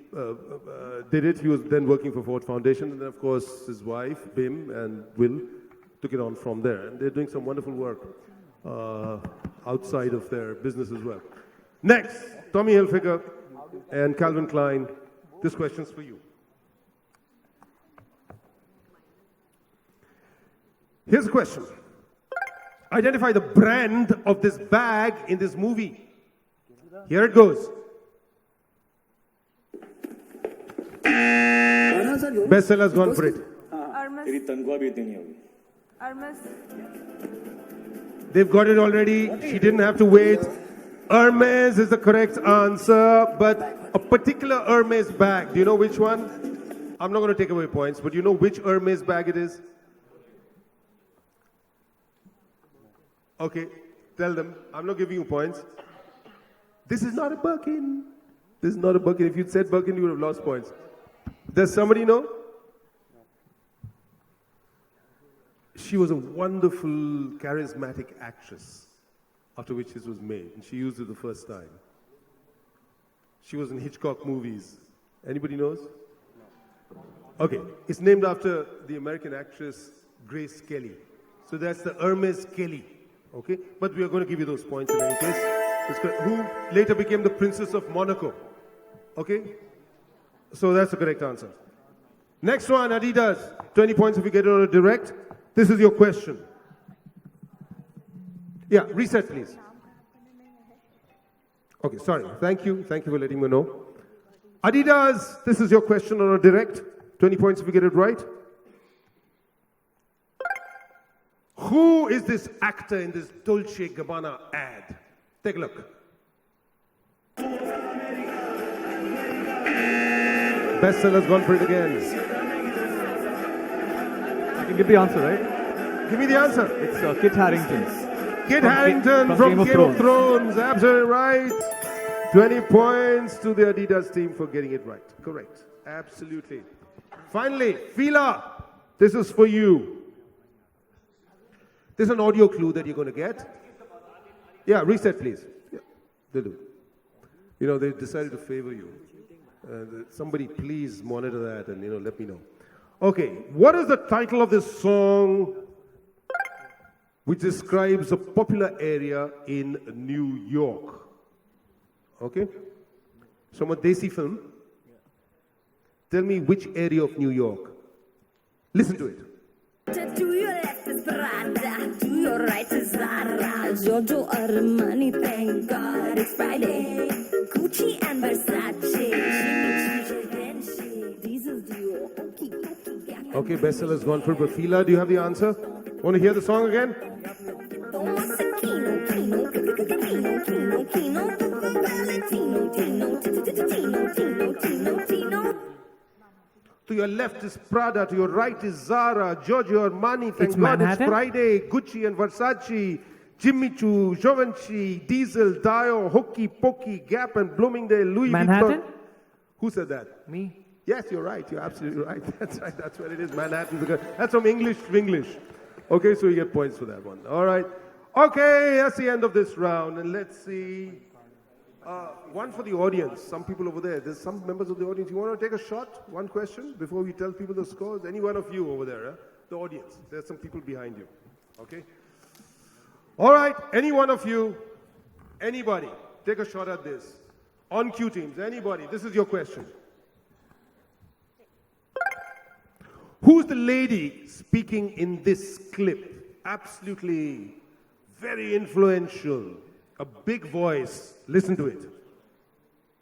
did it. He was then working for Ford Foundation, and then of course his wife, Bim, and Will took it on from there. And they're doing some wonderful work outside of their business as well. Next, Tommy Hilfiger and Calvin Klein. This question's for you. Here's a question. Identify the brand of this bag in this movie. Here it goes. Bestseller's gone for it. Hermes. They've got it already. She didn't have to wait. Hermes is the correct answer, but a particular Hermes bag. Do you know which one? I'm not going to take away points, but do you know which Hermes bag it is? Okay, tell them. I'm not giving you points. This is not a Birkin. This is not a Birkin. If you'd said Birkin, you would have lost points. Does somebody know? She was a wonderful, charismatic actress, after which this was made. And she used it the first time. She was in Hitchcock movies. Anybody knows? Okay, it's named after the American actress Grace Kelly. So that's the Hermes Kelly. Okay, but we are going to give you those points in any case. Who later became the Princess of Monaco. Okay, so that's the correct answer. Next one, Adidas. 20 points if you get it on a direct. This is your question. Yeah, reset please. Okay, sorry. Thank you for letting me know. Adidas, this is your question on a direct. 20 points if you get it right. Who is this actor in this Dolce & Gabbana ad? Take a look. Bestseller's gone for it again. I can give the answer, right? Give me the answer. It's Kit Harington. Kit Harington from Game of Thrones. Absolutely right. 20 points to the Adidas team for getting it right. Correct. Absolutely. Finally, Fila. This is for you. There's an audio clue that you're going to get. Yeah, reset, please. Yeah, they'll do. You know, they decided to favor you. Somebody please monitor that and, let me know. Okay, what is the title of this song which describes a popular area in New York? Okay? It's from a Desi film. Tell me which area of New York. Listen to it. To your left is Prada, to your right is Zara, Giorgio Armani, thank God it's Friday, Gucci and Versace, these is the Okay, Bestseller's gone for it, but Fila, do you have the answer? Want to hear the song again? Tino, Tino, Tino, Valentino, Tino, Tino, Tino, Tino, Tino. To your left is Prada, to your right is Zara, Giorgio Armani, thank It's God Manhattan? it's Friday, Gucci and Versace, Jimmy Choo, Givenchy, Diesel, Dio, Hooky Pokey, Gap and Bloomingdale, Louis Manhattan? Vuitton. Who said that? Me. Yes, you're right. You're absolutely right. That's right. That's what it is. Manhattan. That's from English to English. Okay, so you get points for that one. All right. Okay, that's the end of this round. And let's see. One for the audience. Some people over there. There's some members of the audience. You want to take a shot? One question before we tell people the scores? Any one of you over there? The audience. There's some people behind you. Okay? All right. Any one of you. Anybody. Take a shot at this. On cue teams. Anybody. This is your question. Who's the lady speaking in this clip? Absolutely very influential. A big voice. Listen to it.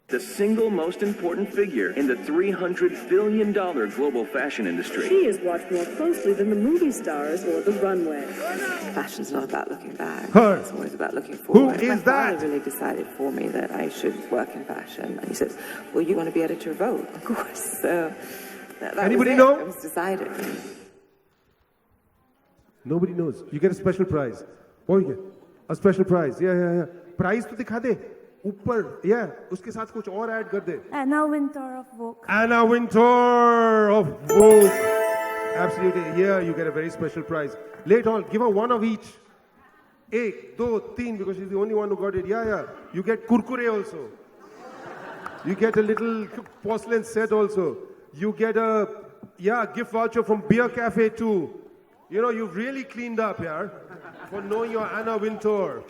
The single most important figure in the $300 billion global fashion industry. She is watched more closely than the movie stars or the runway. Fashion's not about looking back. Her. It's always about looking Who forward. is My that? father really decided for me that I should work in fashion. And he says, well, you want to be editor of Vogue? Of course. So that Anybody was it. know? It was decided. Nobody knows. You get a special prize. What do you get? A special prize. Yeah. Prize to दिखा दे. ऊपर. Yeah. उसके साथ कुछ और add कर दे. Anna Wintour of Vogue. Anna Wintour of Vogue. Absolutely. Yeah, you get a very special prize. Late on, give her one of each. Ek, do, teen, because she's the only one who got it. Yeah. You get kurkure also. You get a little porcelain set also. You get a, gift voucher from Beer Cafe too. You know, you've really cleaned up here for knowing your Anna Wintour.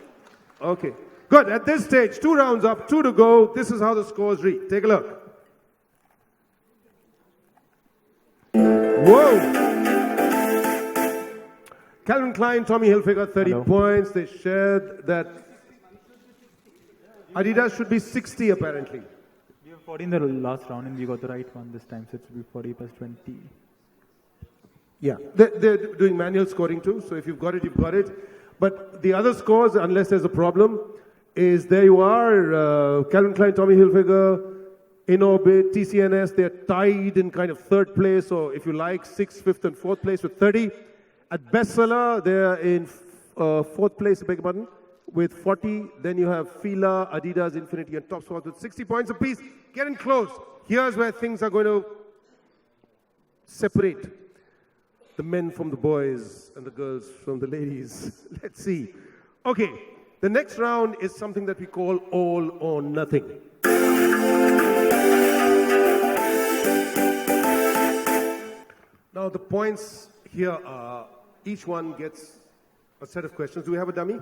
Okay. Good. At this stage, 2 rounds up, 2 to go. This is how the scores read. Take a look. Whoa! Calvin Klein, Tommy Hilfiger, 30 points. They shared that Adidas should be 60 apparently. We have 40 in the last round and we got the right one this time, so it should be 40 plus 20. Yeah, they're doing manual scoring too, so if you've got it, you've got it. But the other scores, unless there's a problem, is there you are, Calvin Klein, Tommy Hilfiger, in orbit, TCNS, they're tied in kind of 3rd place, or if you like, 6th, 5th and 4th place with 30. At Bestseller, they're in 4th place, beg your pardon, with 40. Then you have Fila, Adidas, Infinity and Topsport with 60 points apiece. Getting close. Here's where things are going to separate the men from the boys and the girls from the ladies. Let's see. Okay, the next round is something that we call all or nothing. Now the points here are, each one gets a set of questions. Do we have a dummy?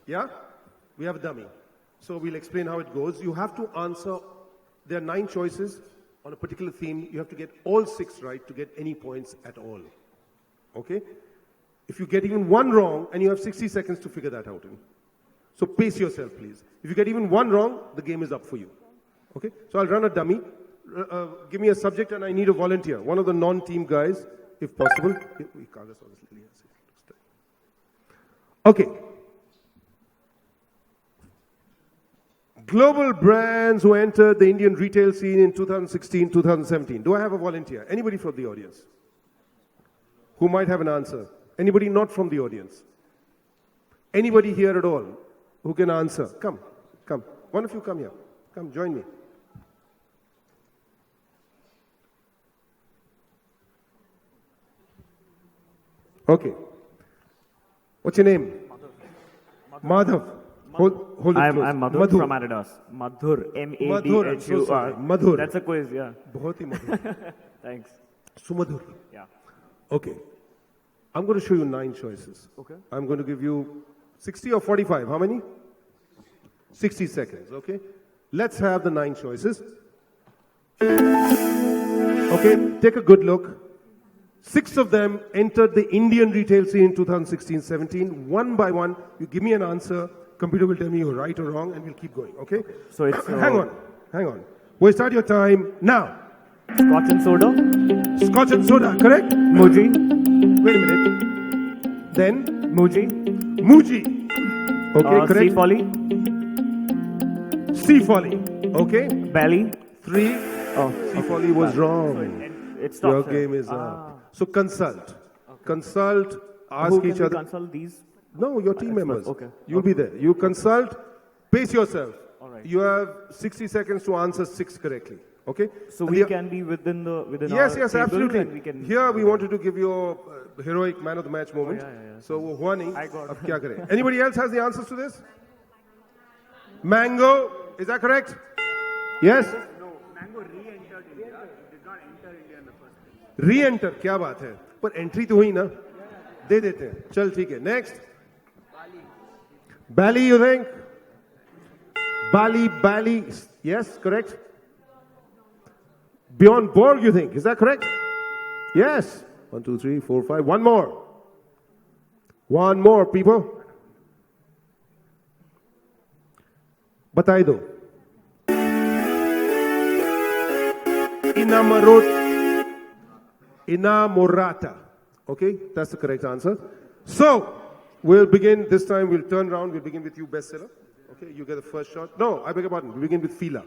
Yeah? We have a dummy. So we'll explain how it goes. You have to answer, there are 9 choices. On a particular theme, you have to get all 6 right to get any points at all. Okay? If you get even 1 wrong, and you have 60 seconds to figure that out. So pace yourself, please. If you get even 1 wrong, the game is up for you. Okay? So I'll run a dummy. Give me a subject, and I need a volunteer. One of the non-team guys, if possible. Okay. Global brands who entered the Indian retail scene in 2016, 2017. Do I have a volunteer? Anybody from the audience who might have an answer? Anybody not from the audience? Anybody here at all who can answer? Come. One of you come here. Come, join me. Okay. What's your name? Madhav. Hold it I'm close. Madhur from Adidas. Madhur, M-A-D-H-U-R. I'm so sorry. Madhur. That's a quiz, yeah. बहुत ही मधुर. Thanks. Sumadhur. Yeah. Okay. I'm going to show you 9 choices. Okay. I'm going to give you 60 or 45. How many? 60 seconds. Okay. Let's have the 9 choices. Okay. Take a good look. 6 of them entered the Indian retail scene in 2016-17. One by one, you give me an answer. Computer will tell me you're right or wrong, and we'll keep going. Okay? So it's hang on. We'll start your time now. Scotch and soda. Scotch and soda, correct? Muji. Wait a minute. Then? Muji. Muji. Okay, correct. Sea folly. Sea folly. Okay. Belly. 3. Oh, Sea folly was wrong. So it Your stops. game is up. So consult. Consult. Ask Who can each we other. consult these? No, your team members. Okay. You'll be there. You consult. Pace yourself. All right. You have 60 seconds to answer 6 correctly. Okay. So And we can be within Yes, our yes, table absolutely. and we can. Here we wanted to give you a heroic man of the match moment. yeah. So वो हुआ नहीं. I got अब क्या करें? Anybody else has the answers to this? Mango, is that correct? Yes. No, Mango re-entered India. Did not enter India in the first place. Re-enter, क्या बात है? पर entry तो हुई ना? दे देते हैं. चल ठीक है. Next. Bali, you think? Bali. Yes, correct. Bjorn Borg, you think? Is that correct? Yes. 1, 2, 3, 4, 5. One more. One more, people. बताई दो. Inamorata. Okay, that's the correct answer. So, we'll begin, this time we'll turn around, we'll begin with you, bestseller. Okay, you get the first shot. No, I beg your pardon, we'll begin with Fila.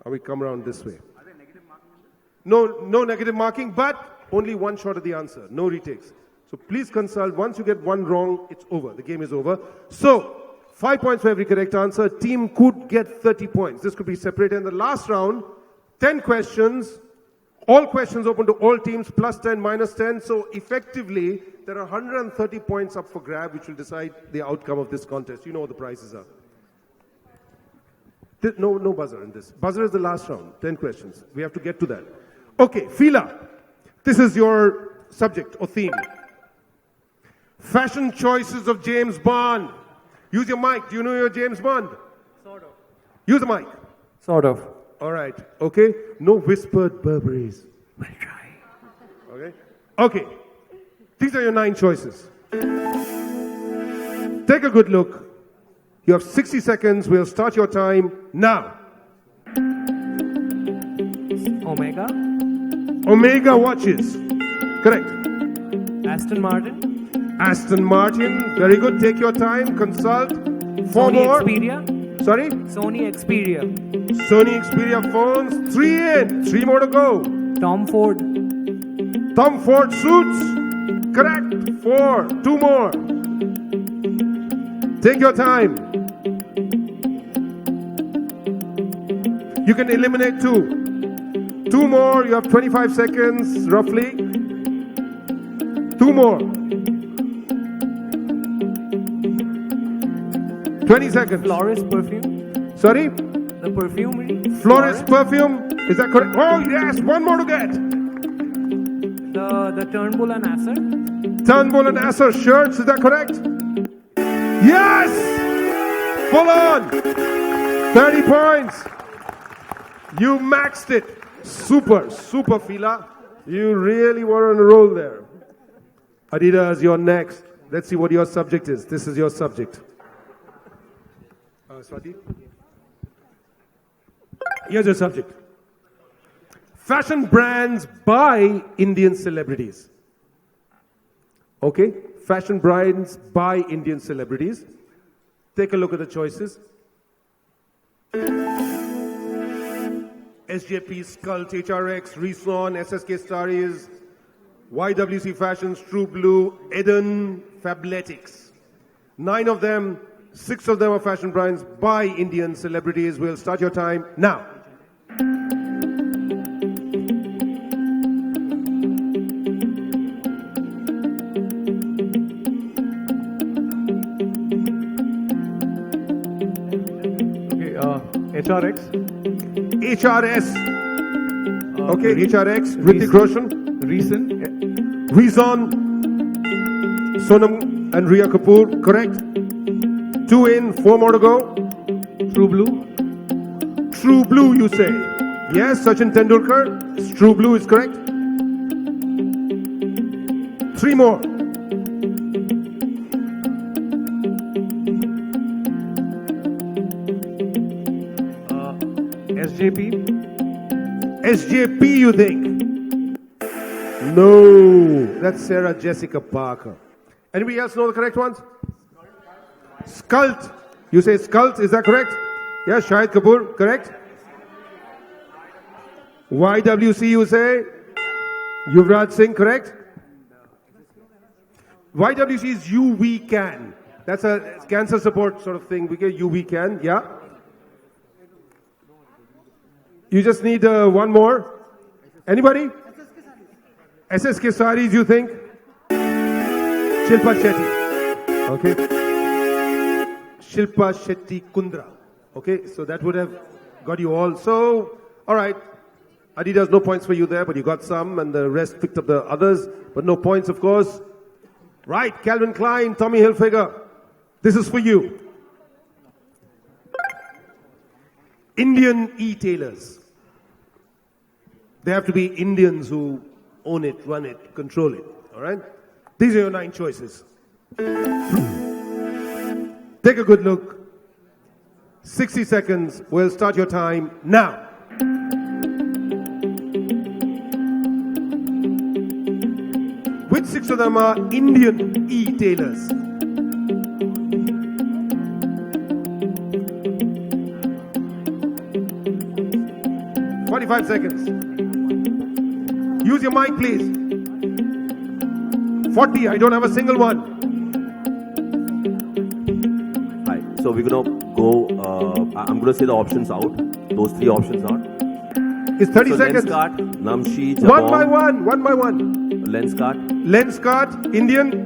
Or we come around this way. Are there negative marking in this? No negative marking, but only one shot at the answer, no retakes. So please consult, once you get one wrong, it's over, the game is over. So, 5 points for every correct answer, team could get 30 points. This could be separated in the last round, 10 questions, all questions open to all teams, plus 10, minus 10. So effectively, there are 130 points up for grab, which will decide the outcome of this contest. You know what the prizes are. No buzzer in this. Buzzer is the last round, 10 questions. We have to get to that. Okay, Fila, this is your subject or theme. Fashion choices of James Bond. Use your mic. Do you know your James Bond? Sort of. Use the mic. Sort of. All right. Okay. No whispered Burberrys. We'll try. Okay. Okay. These are your 9 choices. Take a good look. You have 60 seconds. We'll start your time now. Omega. Omega watches. Correct. Aston Martin. Aston Martin. Very good. Take your time. Consult. 4 Sony more. Xperia. Sorry? Sony Xperia. Sony Xperia phones. 3 in. 3 more to go. Tom Ford. Tom Ford suits. Correct. 4. 2 more. Take your time. You can eliminate 2. 2 more. You have 25 seconds, roughly. 2 more. 20 seconds. Florist perfume. Sorry? The perfumery. Florist perfume. Is that correct? Oh, yes. 1 more to get. The Turnbull and Asser. Turnbull and Asser shirts. Is that correct? Yes! Full on. 30 points. You maxed it. Super Fila. You really were on a roll there. Adidas, you're next. Let's see what your subject is. This is your subject. Swati? Here's your subject. Fashion brands by Indian celebrities. Okay? Fashion brands by Indian celebrities. Take a look at the choices. SJP, Skult, HRX, Reson, SSK Starries, YWC Fashions, True Blue, Eden, Fabletics. 9 of them, 6 of them are fashion brands by Indian celebrities. We'll start your time now. HRX. HRS. Okay, HRX. Hrithik Roshan. Reason. Reason. Sonam and Riya Kapoor. Correct. 2 in, 4 more to go. True Blue. True Blue, you say. Yes, Sachin Tendulkar. True Blue is correct. 3 more. SJP. SJP, you think? No, that's Sarah Jessica Parker. Anybody else know the correct ones? Skult. You say Skult, is that correct? Yeah, Shahid Kapoor, correct? YWC, you say? Yuvraj Singh, correct? YWC is You We Can. That's a cancer support sort of thing. You We Can, yeah? You just need one more. Anybody? SSK Saris, you think? Shilpa Shetty. Okay. Shilpa Shetty Kundra. Okay, so that would have got you all. So, alright. Adidas, no points for you there, but you got some, and the rest picked up the others, but no points, of course. Right, Calvin Klein, Tommy Hilfiger. This is for you. Indian e-tailers. They have to be Indians who own it, run it, control it. All right? These are your 9 choices. Take a good look. 60 seconds. We'll start your time now. Which 6 of them are Indian e-tailers? Seconds. Use your mic, please. 40. I don't have a single one. Hi. So we're gonna go. I'm gonna say the options out. Those 3 options out. It's 30 seconds. Lenskart, Namshi, Jabong. One by one. Lenskart. Lenskart, Indian.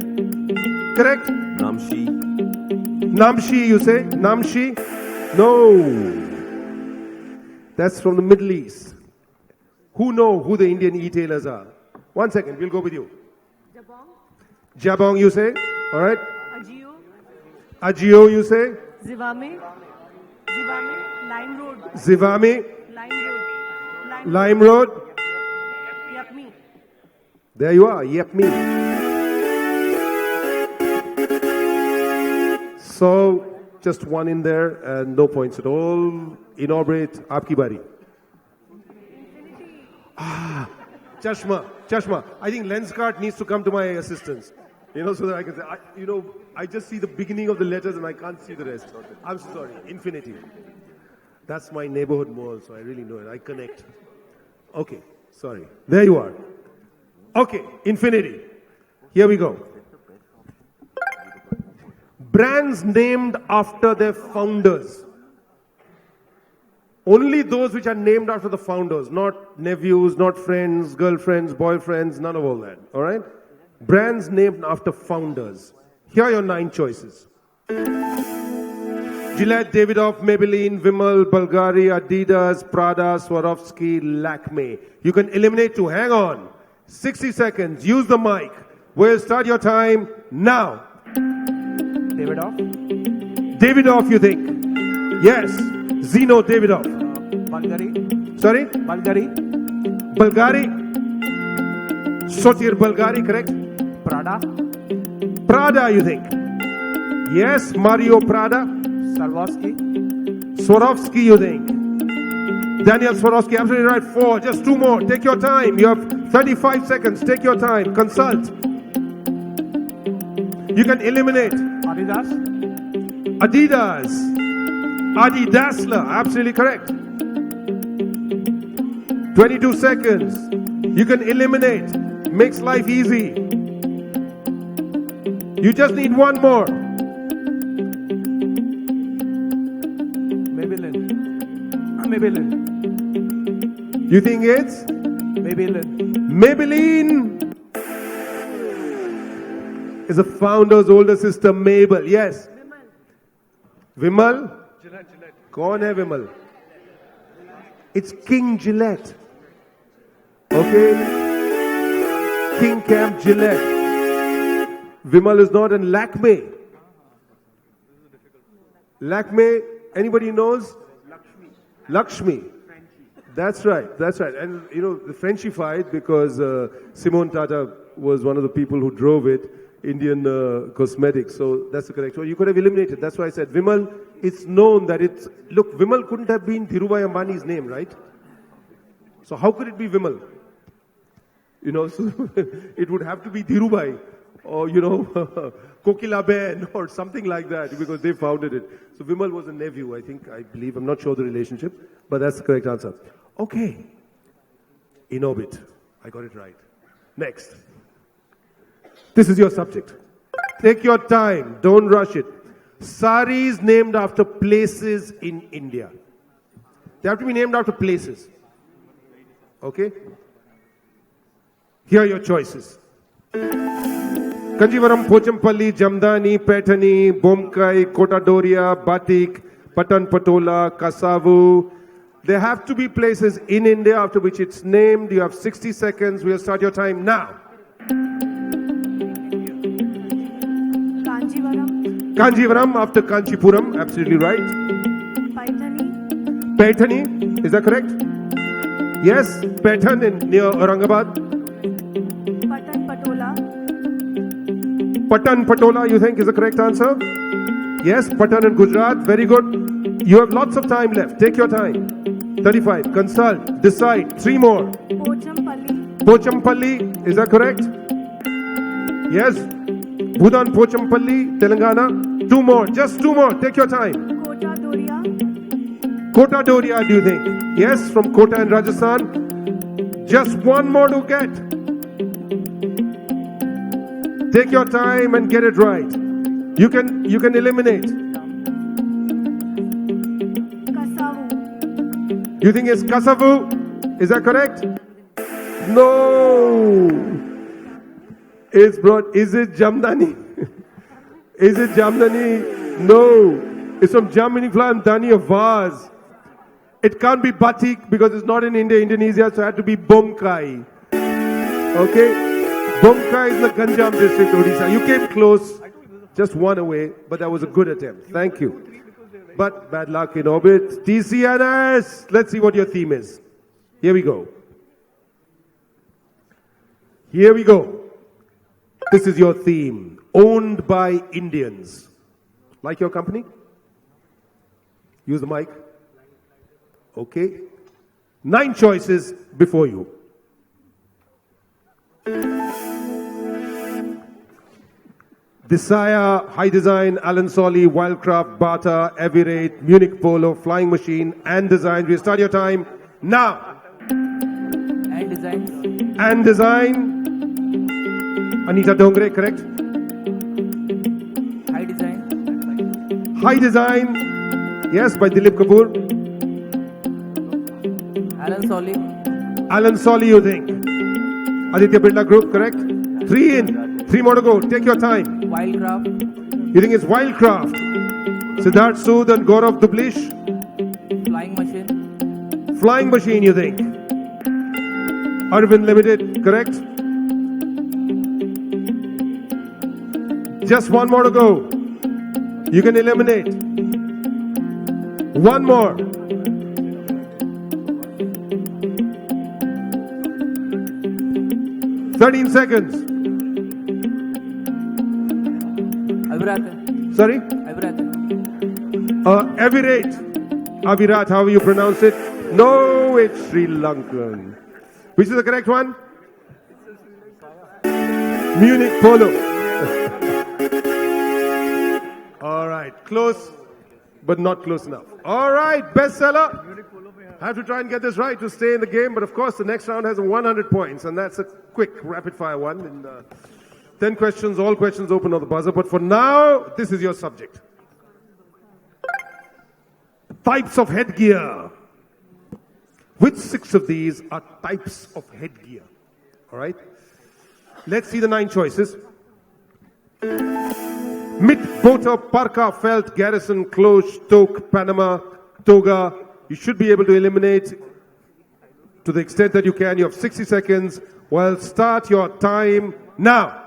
Correct. Namshi. Namshi, you say? Namshi? No. That's from the Middle East. Who know who the Indian e-tailers are? 1 second, we'll go with you. Jabong. Jabong, you say? All right. Ajio. Ajio, you say? Zivame. Lime Road. Zivame. Lime Road. Yapme. There you are, Yapme. So, just one in there and no points at all. Inaugurate, aapki bari. Chashma. I think Lenskart needs to come to my assistance. So that I can say, I just see the beginning of the letters and I can't see the rest. I'm sorry, Infinity. That's my neighborhood mall, so I really know it. I connect. Okay, sorry. There you are. Okay, Infinity. Here we go. Brands named after their founders. Only those which are named after the founders, not nephews, not friends, girlfriends, boyfriends, none of all that. All right? Brands named after founders. Here are your 9 choices. Gillette, Davidoff, Maybelline, Vimal, Bulgari, Adidas, Prada, Swarovski, Lakme. You can eliminate 2. Hang on. 60 seconds. Use the mic. We'll start your time now. Davidoff. Davidoff, you think? Yes. Zino Davidoff. Bulgari. Sorry? Bulgari. Sotir Bulgari, correct? Prada, you think? Yes, Mario Prada. Swarovski, you think? Daniel Swarovski, absolutely right. 4, just 2 more. Take your time. You have 35 seconds. Take your time. Consult. You can eliminate. Adidas. Adidasler, absolutely correct. 22 seconds. You can eliminate. Makes life easy. You just need 1 more. Maybelline. You think it's? Maybelline is a founder's older sister, Mabel. Yes. Vimal? Gillette. Kaun hai Vimal? It's King Gillette. Okay? King Camp Gillette. Vimal is not in Lakme. Lakme, anybody knows? Lakshmi. That's right. And the Frenchified, because Simone Tata was one of the people who drove it, Indian cosmetics. So that's the correct one. You could have eliminated. That's why I said Vimal. It's known that it's... Look, Vimal couldn't have been Dhirubhai Ambani's name, right? So how could it be Vimal? So it would have to be Dhirubhai or Kokilaben or something like that, because they founded it. So Vimal was a nephew, I believe. I'm not sure the relationship, but that's the correct answer. Okay. In orbit. I got it right. Next. This is your subject. Take your time. Don't rush it. Saris named after places in India. They have to be named after places. Okay? Here are your choices. Kanjivaram, Pochampalli, Jamdani, Paithani, Bomkai, Kotadoria, Batik, Patan Patola, Kasavu. There have to be places in India after which it's named. You have 60 seconds. We'll start your time now. Kanjivaram. Kanjivaram after Kanchipuram. Absolutely right. Paithani. Paithani. Is that correct? Yes. Paithan near Aurangabad. Patan Patola. Patan Patola, you think is the correct answer? Yes. Patan in Gujarat. Very good. You have lots of time left. Take your time. 35. Consult. Decide. 3 more. Pochampalli. Pochampalli. Is that correct? Yes. Bhudan Pochampalli, Telangana. 2 more. Just 2 more. Take your time. Kotadoria. Kotadoria, do you think? Yes, from Kota in Rajasthan. Just 1 more to get. Take your time and get it right. You can eliminate. Kasavu. You think it's Kasavu? Is that correct? No. Is it Jamdani? Is it Jamdani? No. It's from Jamini Flan, Dani of vase. It can't be Batik because it's not in India, Indonesia, so it had to be Bomkai. Okay? Bomkai is the Ganjam district, Odisha. You came close, just 1 away, but that was a good attempt. Thank you. But bad luck in orbit. TCNS! Let's see what your theme is. Here we go. Here we go. This is your theme. Owned by Indians. Like your company? Use the mic. Okay. 9 choices before you. Desire, High Design, Alan Solly, Wildcraft, Bata, Avirate, Munich Polo, Flying Machine, and Design. We start your time now. And Design. And Design. Anita Dongre, correct? High Design. High Design. Yes, by Dilip Kapoor. Alan Solly. Alan Solly, you think? Aditya Birla Group, correct? 3 in. 3 more to go. Take your time. Wildcraft. You think it's Wildcraft? Siddharth Sood and Gaurav Dublish? Flying Machine. Flying Machine, you think? Arvind Limited, correct? Just 1 more to go. You can eliminate. 1 more. $13 seconds. Avirat. Sorry? Avirat. Avirat, how you pronounce it? No, it's Sri Lankan. Which is the correct one? Munich Polo. All right, close, but not close enough. All right, bestseller. I have to try and get this right to stay in the game, but of course the next round has 100 points, and that's a quick, rapid-fire one. And 10 questions, all questions open on the buzzer. But for now, this is your subject. Types of headgear. Which 6 of these are types of headgear? All right. Let's see the 9 choices. Mitt, Bota, Parka, Felt, Garrison, Cloche, Toque, Panama, Toga. You should be able to eliminate to the extent that you can. You have 60 seconds. Well, start your time now.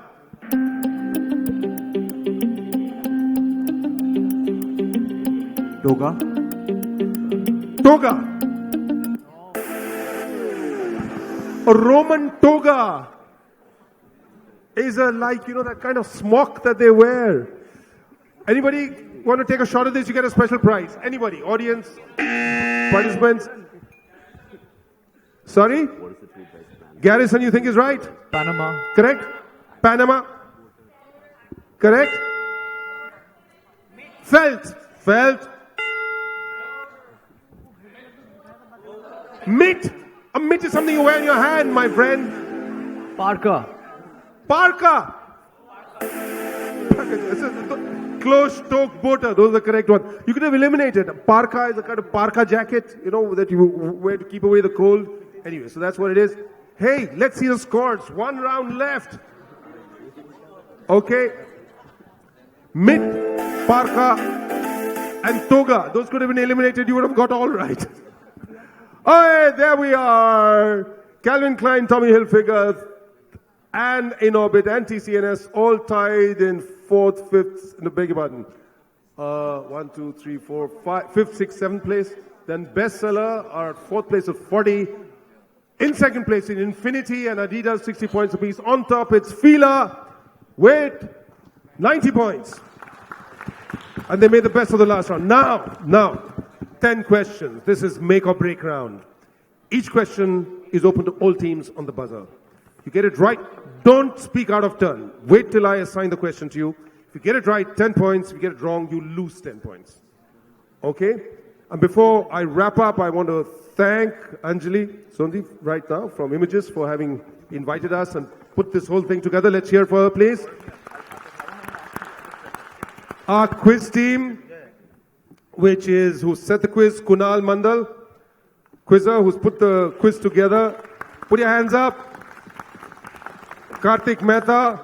Toga. Toga. A Roman toga is that kind of smock that they wear. Anybody want to take a shot at this? You get a special prize. Anybody? Audience? Participants? Sorry? Garrison, you think is right? Panama. Correct? Panama? Correct? Felt. Mitt. A mitt is something you wear in your hand, my friend. Parka. Close-toed boater. Those are the correct ones. You could have eliminated. Parka is a kind of parka jacket, that you wear to keep away the cold. Anyway, so that's what it is. Hey, let's see the scores. 1 round left. Okay. Mitt, parka, and toga. Those could have been eliminated. You would have got all right. Alright, there we are. Calvin Klein, Tommy Hilfiger, and In Orbit and TCNS all tied in 4th, 5th, no, beg your pardon. 1, 2, 3, 4, 5, 5th, 6th, 7th place. Then Bestseller are at 4th place at 40. In 2nd place in Infinity and Adidas, 60 points apiece. On top, it's Fila with 90 points. And they made the best of the last round. Now, 10 questions. This is make or break round. Each question is open to all teams on the buzzer. You get it right, don't speak out of turn. Wait till I assign the question to you. If you get it right, 10 points. If you get it wrong, you lose 10 points. Okay? And before I wrap up, I want to thank Anjali Sondhi right now from Images for having invited us and put this whole thing together. Let's hear for her, please. Our quiz team, who set the quiz, Kunal Mandal, quizzer who's put the quiz together. Put your hands up. Karthik Mehta,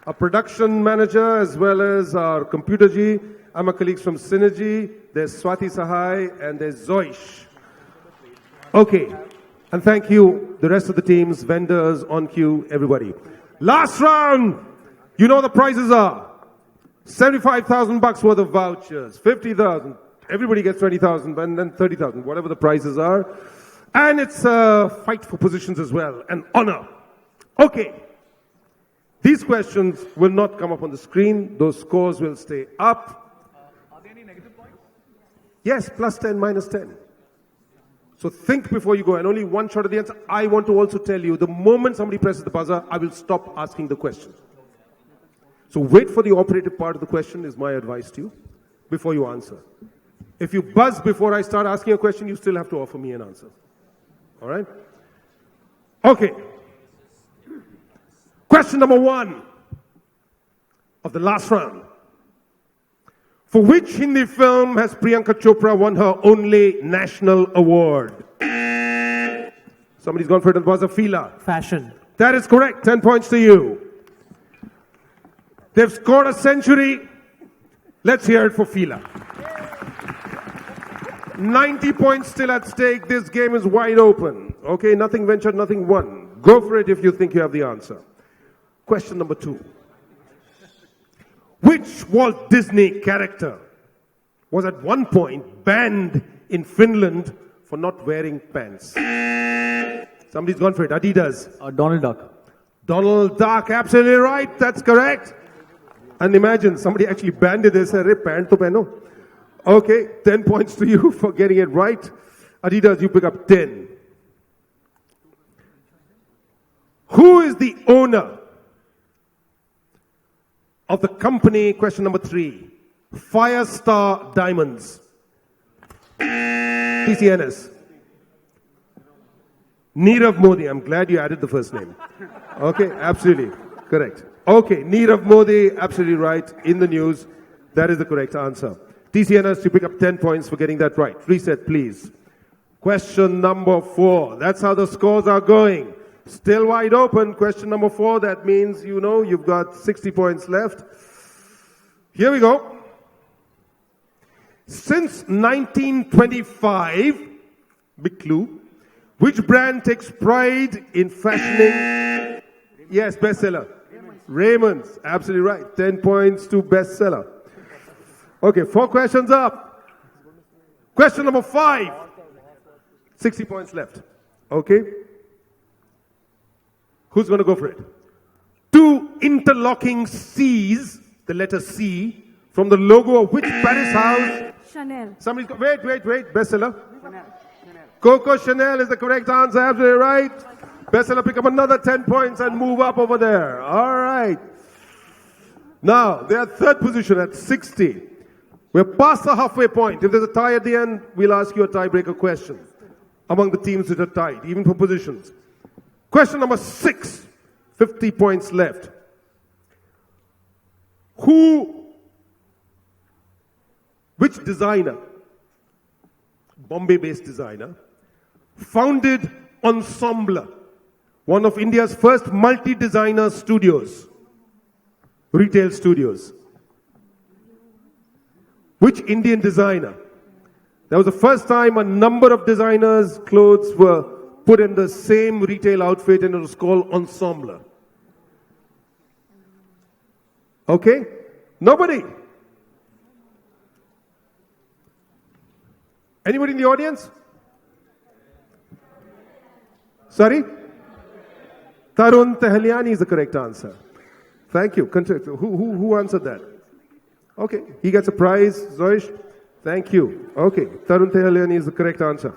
our production manager, as well as our computer G. I'm my colleagues from Synergy. There's Swati Sahai and there's Zoish. Okay. And thank you, the rest of the teams, vendors, on cue, everybody. Last round. You know the prizes are. 75,000 bucks worth of vouchers. 50,000. Everybody gets 20,000 and then 30,000, whatever the prizes are. And it's a fight for positions as well. An honor. Okay. These questions will not come up on the screen. Those scores will stay up. Are there any negative points? Yes, plus 10, minus 10. So think before you go, and only one shot at the answer. I want to also tell you, the moment somebody presses the buzzer, I will stop asking the question. So wait for the operative part of the question is my advice to you before you answer. If you buzz before I start asking a question, you still have to offer me an answer. All right? Okay. Question number 1 of the last round. For which Hindi film has Priyanka Chopra won her only national award? Somebody's gone for it on the buzzer. Fila. Fashion. That is correct. 10 points to you. They've scored a century. Let's hear it for Fila. 90 points still at stake. This game is wide open. Okay, nothing ventured, nothing won. Go for it if you think you have the answer. Question number 2. Which Walt Disney character was at one point banned in Finland for not wearing pants? Somebody's gone for it. Adidas. Donald Duck. Donald Duck, absolutely right. That's correct. And imagine somebody actually banned it. They said, "Hey, pant to pehno." Okay, 10 points to you for getting it right. Adidas, you pick up 10. Who is the owner of the company, question number 3, Firestar Diamonds? TCNS. Nirav Modi. I'm glad you added the first name. Okay, absolutely. Correct. Okay, Nirav Modi, absolutely right. In the news. That is the correct answer. TCNS, you pick up 10 points for getting that right. Reset, please. Question number 4. That's how the scores are going. Still wide open. Question number 4. That means, you've got 60 points left. Here we go. Since 1925, big clue, which brand takes pride in fashioning? Yes, Bestseller. Raymond's. Absolutely right. 10 points to Bestseller. Okay, 4 questions up. Question number 5. 60 points left. Okay. Who's going to go for it? 2 interlocking C's, the letter C, from the logo of which Paris house? Chanel. Somebody's got, wait. Bestseller. Coco Chanel is the correct answer. Absolutely right. Bestseller, pick up another 10 points and move up over there. All right. Now, they're at third position at 60. We're past the halfway point. If there's a tie at the end, we'll ask you a tiebreaker question among the teams that are tied, even for positions. Question number 6, 50 points left. Which designer, Bombay-based designer, founded Ensemble, one of India's first multi-designer studios, retail studios? Which Indian designer? That was the first time a number of designers' clothes were put in the same retail outfit, and it was called Ensemble. Okay? Nobody? Anybody in the audience? Sorry? Tarun Tahliani is the correct answer. Thank you. Who answered that? Okay, he gets a prize. Zoish, thank you. Okay, Tarun Tahliani is the correct answer.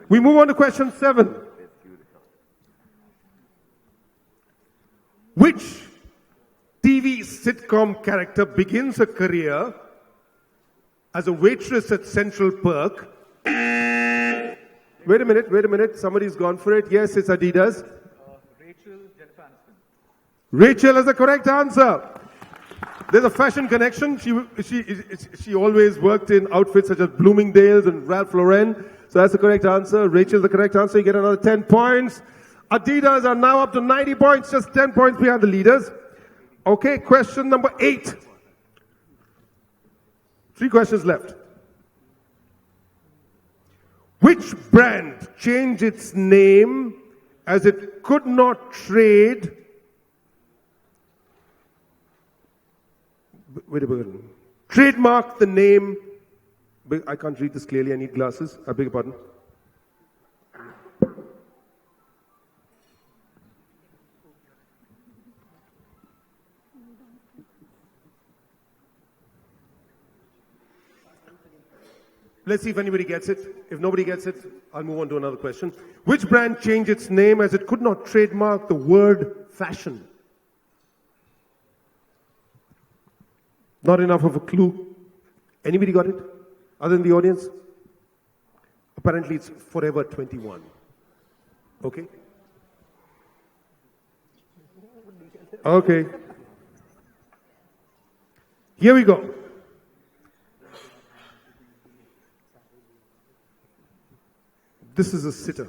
We move on to question 7. Which TV sitcom character begins her career as a waitress at Central Perk? Wait a minute. Somebody's gone for it. Yes, it's Adidas. Rachel is the correct answer. There's a fashion connection. She always worked in outfits such as Bloomingdale's and Ralph Lauren. So that's the correct answer. Rachel is the correct answer. You get another 10 points. Adidas are now up to 90 points, just 10 points behind the leaders. Okay, question number 8. 3 questions left. Which brand changed its name as it could not trade? Wait a minute. Trademark the name. I can't read this clearly. I need glasses. I beg your pardon. Let's see if anybody gets it. If nobody gets it, I'll move on to another question. Which brand changed its name as it could not trademark the word fashion? Not enough of a clue. Anybody got it? Other than the audience? Apparently it's Forever 21. Okay? Okay. Here we go. This is a sitter.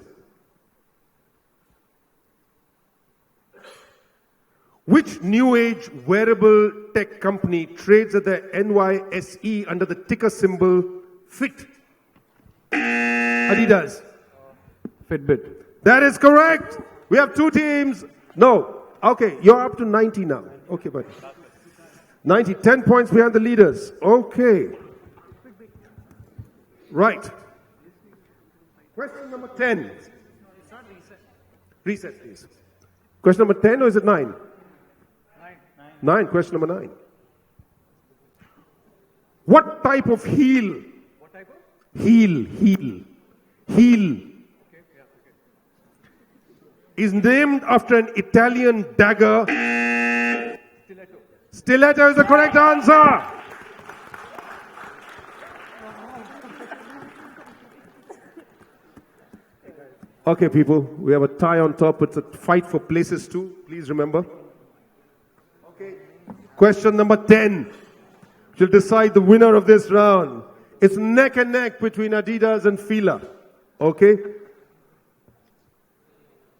Which new age wearable tech company trades at the NYSE under the ticker symbol FIT? Adidas. Fitbit. That is correct. We have 2 teams. No. Okay, you're up to 90 now. Okay, buddy. 90, 10 points behind the leaders. Okay. Right. Question number 10. Reset, please. Question number 10, or is it 9? 9. Question number 9. What type of heel? What type of? Heel. Is named after an Italian dagger. Stiletto. Stiletto is the correct answer. Okay, people, we have a tie on top. It's a fight for places too. Please remember. Okay. Question number 10, which will decide the winner of this round. It's neck and neck between Adidas and Fila. Okay.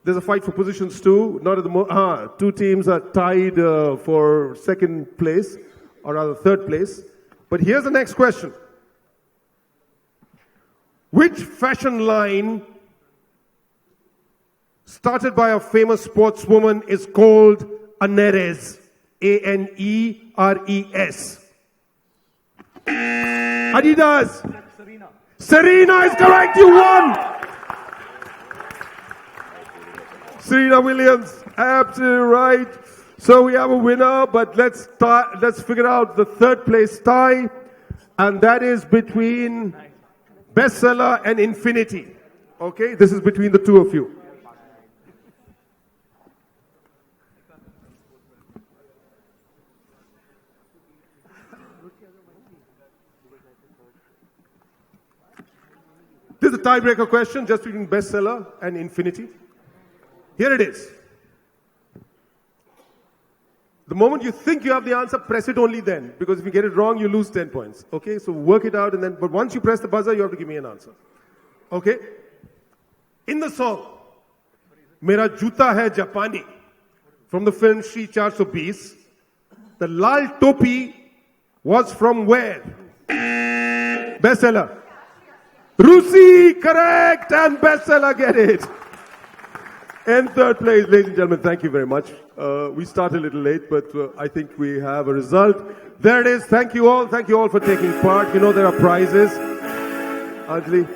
There's a fight for positions too. Not at the 2 teams are tied for second place, or rather third place. But here's the next question. Which fashion line started by a famous sportswoman is called Aneres? A-N-E-R-E-S. Adidas. Serena is correct. You won. Serena Williams, absolutely right. So we have a winner, but let's figure out the third place tie, and that is between Bestseller and Infinity. Okay, this is between the 2 of you. This is a tiebreaker question just between Bestseller and Infinity. Here it is. The moment you think you have the answer, press it only then. Because if you get it wrong, you lose 10 points. Okay, so work it out and then, but once you press the buzzer, you have to give me an answer. Okay? In the song, Mera Juta Hai Japani, from the film Shri 420, the Lal Topi was from where? Bestseller. Rusi, correct, and Bestseller get it. In third place, ladies and gentlemen, thank you very much. We started a little late, but I think we have a result. There it is. Thank you all. Thank you all for taking part. You know there are prizes. Anjali.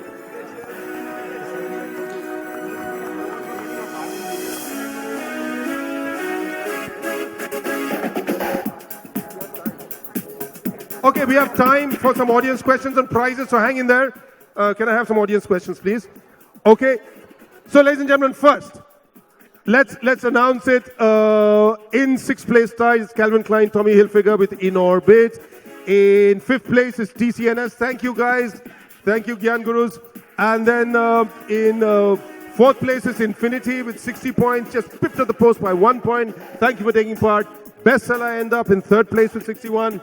Okay, we have time for some audience questions and prizes, so hang in there. Can I have some audience questions, please? Okay. So, ladies and gentlemen, first, let's announce it. In sixth place ties, Calvin Klein, Tommy Hilfiger with In Orbit. In fifth place is TCNS. Thank you, guys. Thank you, Gyan Gurus. And then in fourth place is Infinity with 60 points, just pipped at the post by 1 point. Thank you for taking part. Bestseller end up in third place with 61.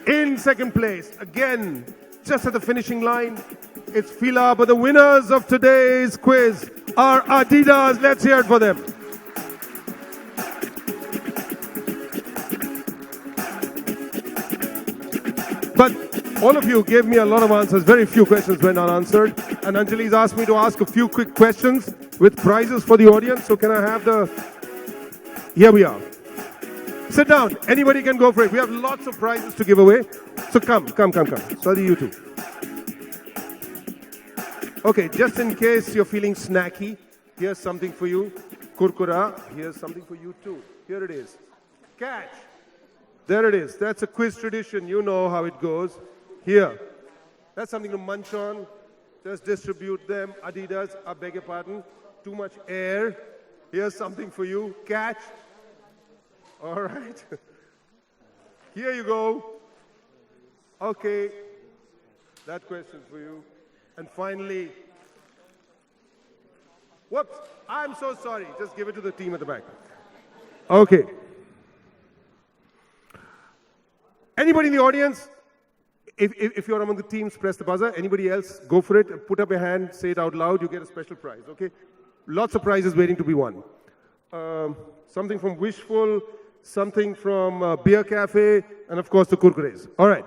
In second place, again, just at the finishing line, it's Fila, but the winners of today's quiz are Adidas. Let's hear it for them. But all of you gave me a lot of answers. Very few questions went unanswered. And Anjali's asked me to ask a few quick questions with prizes for the audience. So can I have the... Here we are. Sit down. Anybody can go for it. We have lots of prizes to give away. So come. Sorry, you too. Okay, just in case you're feeling snacky, here's something for you. Kurkura, here's something for you too. Here it is. Catch. There it is. That's a quiz tradition. You know how it goes. Here. That's something to munch on. Just distribute them. Adidas, I beg your pardon. Too much air. Here's something for you. Catch. All right. Here you go. Okay. That question's for you. And finally, whoops, I'm so sorry. Just give it to the team at the back. Okay. Anybody in the audience? If you're among the teams, press the buzzer. Anybody else, go for it. Put up your hand, say it out loud. You get a special prize, okay? Lots of prizes waiting to be won. Something from Wishful, something from Beer Cafe, and of course the Kurkures. All right.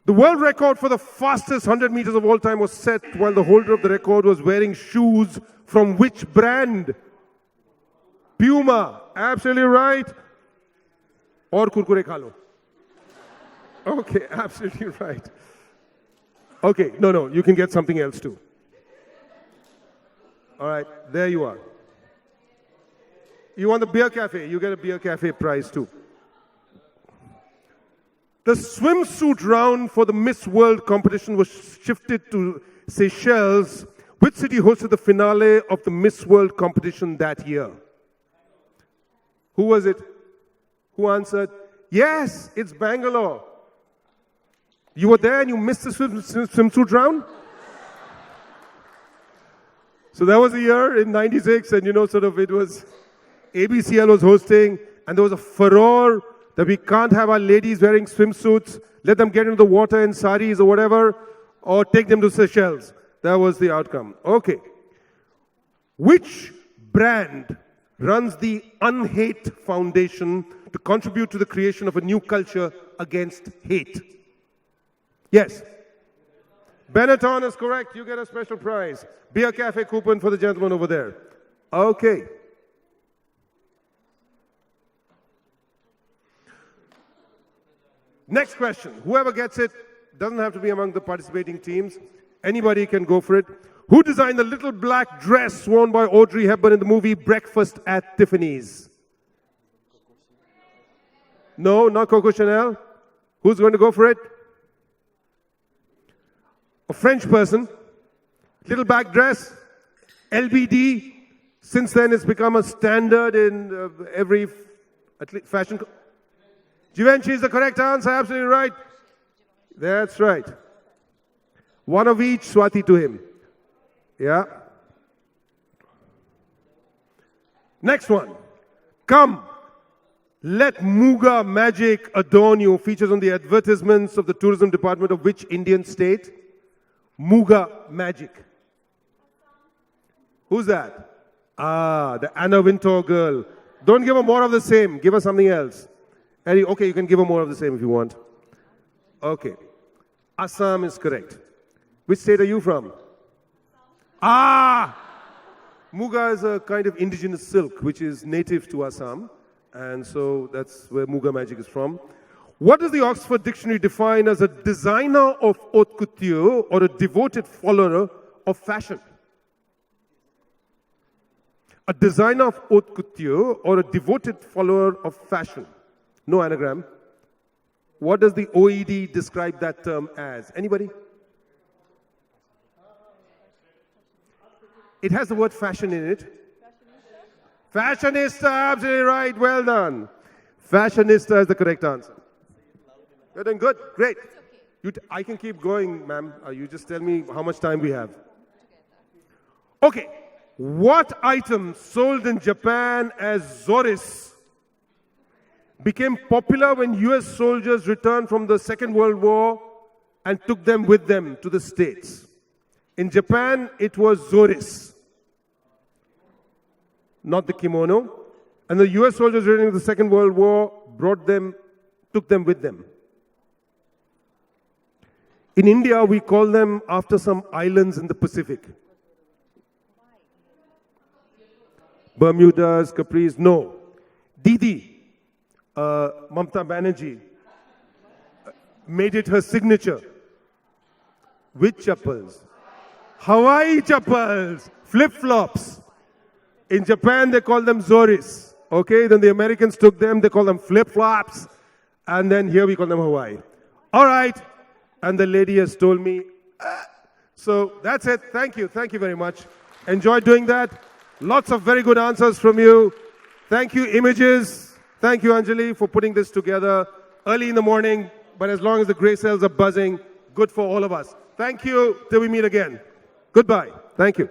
The world record for the fastest 100 meters of all time was set while the holder of the record was wearing shoes from which brand? Puma. Absolutely right. Or Kurkure Khalo. Okay, absolutely right. Okay, no, you can get something else too. All right, there you are. You want the Beer Cafe? You get a Beer Cafe prize too. The swimsuit round for the Miss World competition was shifted to Seychelles. Which city hosted the finale of the Miss World competition that year? Who was it? Who answered? Yes, it's Bangalore. You were there and you missed the swimsuit round? So that was the year in 96, and it was ABCL was hosting, and there was a furore that we can't have our ladies wearing swimsuits, let them get into the water in saris or whatever, or take them to Seychelles. That was the outcome. Okay. Which brand runs the Unhate Foundation to contribute to the creation of a new culture against hate? Yes. Benetton is correct. You get a special prize. Beer Cafe coupon for the gentleman over there. Okay. Next question. Whoever gets it doesn't have to be among the participating teams. Anybody can go for it. Who designed the little black dress worn by Audrey Hepburn in the movie Breakfast at Tiffany's? No, not Coco Chanel. Who's going to go for it? A French person. Little black dress. LBD. Since then, it's become a standard in every fashion. Givenchy is the correct answer. Absolutely right. That's right. One of each, Swati to him. Yeah. Next one. Come, let Muga magic adorn you. Features on the advertisements of the tourism department of which Indian state? Muga magic. Who's that? The Anna Wintour girl. Don't give her more of the same. Give her something else. Okay, you can give her more of the same if you want. Okay. Assam is correct. Which state are you from? Muga is a kind of indigenous silk which is native to Assam. And so that's where Muga magic is from. What does the Oxford Dictionary define as a designer of haute couture or a devoted follower of fashion? A designer of haute couture or a devoted follower of fashion? No anagram. What does the OED describe that term as? Anybody? It has the word fashion in it. Fashionista, absolutely right. Well done. Fashionista is the correct answer. You're doing good. Great. I can keep going, ma'am. You just tell me how much time we have. Okay. What item sold in Japan as Zoris became popular when US soldiers returned from the Second World War and took them with them to the States? In Japan, it was Zoris, not the kimono. And the US soldiers during the Second World War took them with them. In India, we call them after some islands in the Pacific. Bermudas, Capris, no. Didi, Mamta Banerjee, made it her signature. Which chappals? Hawaii chappals, flip-flops. In Japan, they call them Zoris. Okay, then the Americans took them, they call them flip-flops. And then here we call them Hawaii. All right. And the lady has told me. So that's it. Thank you. Thank you very much. Enjoyed doing that. Lots of very good answers from you. Thank you, Images. Thank you, Anjali, for putting this together early in the morning. But as long as the grey cells are buzzing, good for all of us. Thank you. Till we meet again. Goodbye. Thank you.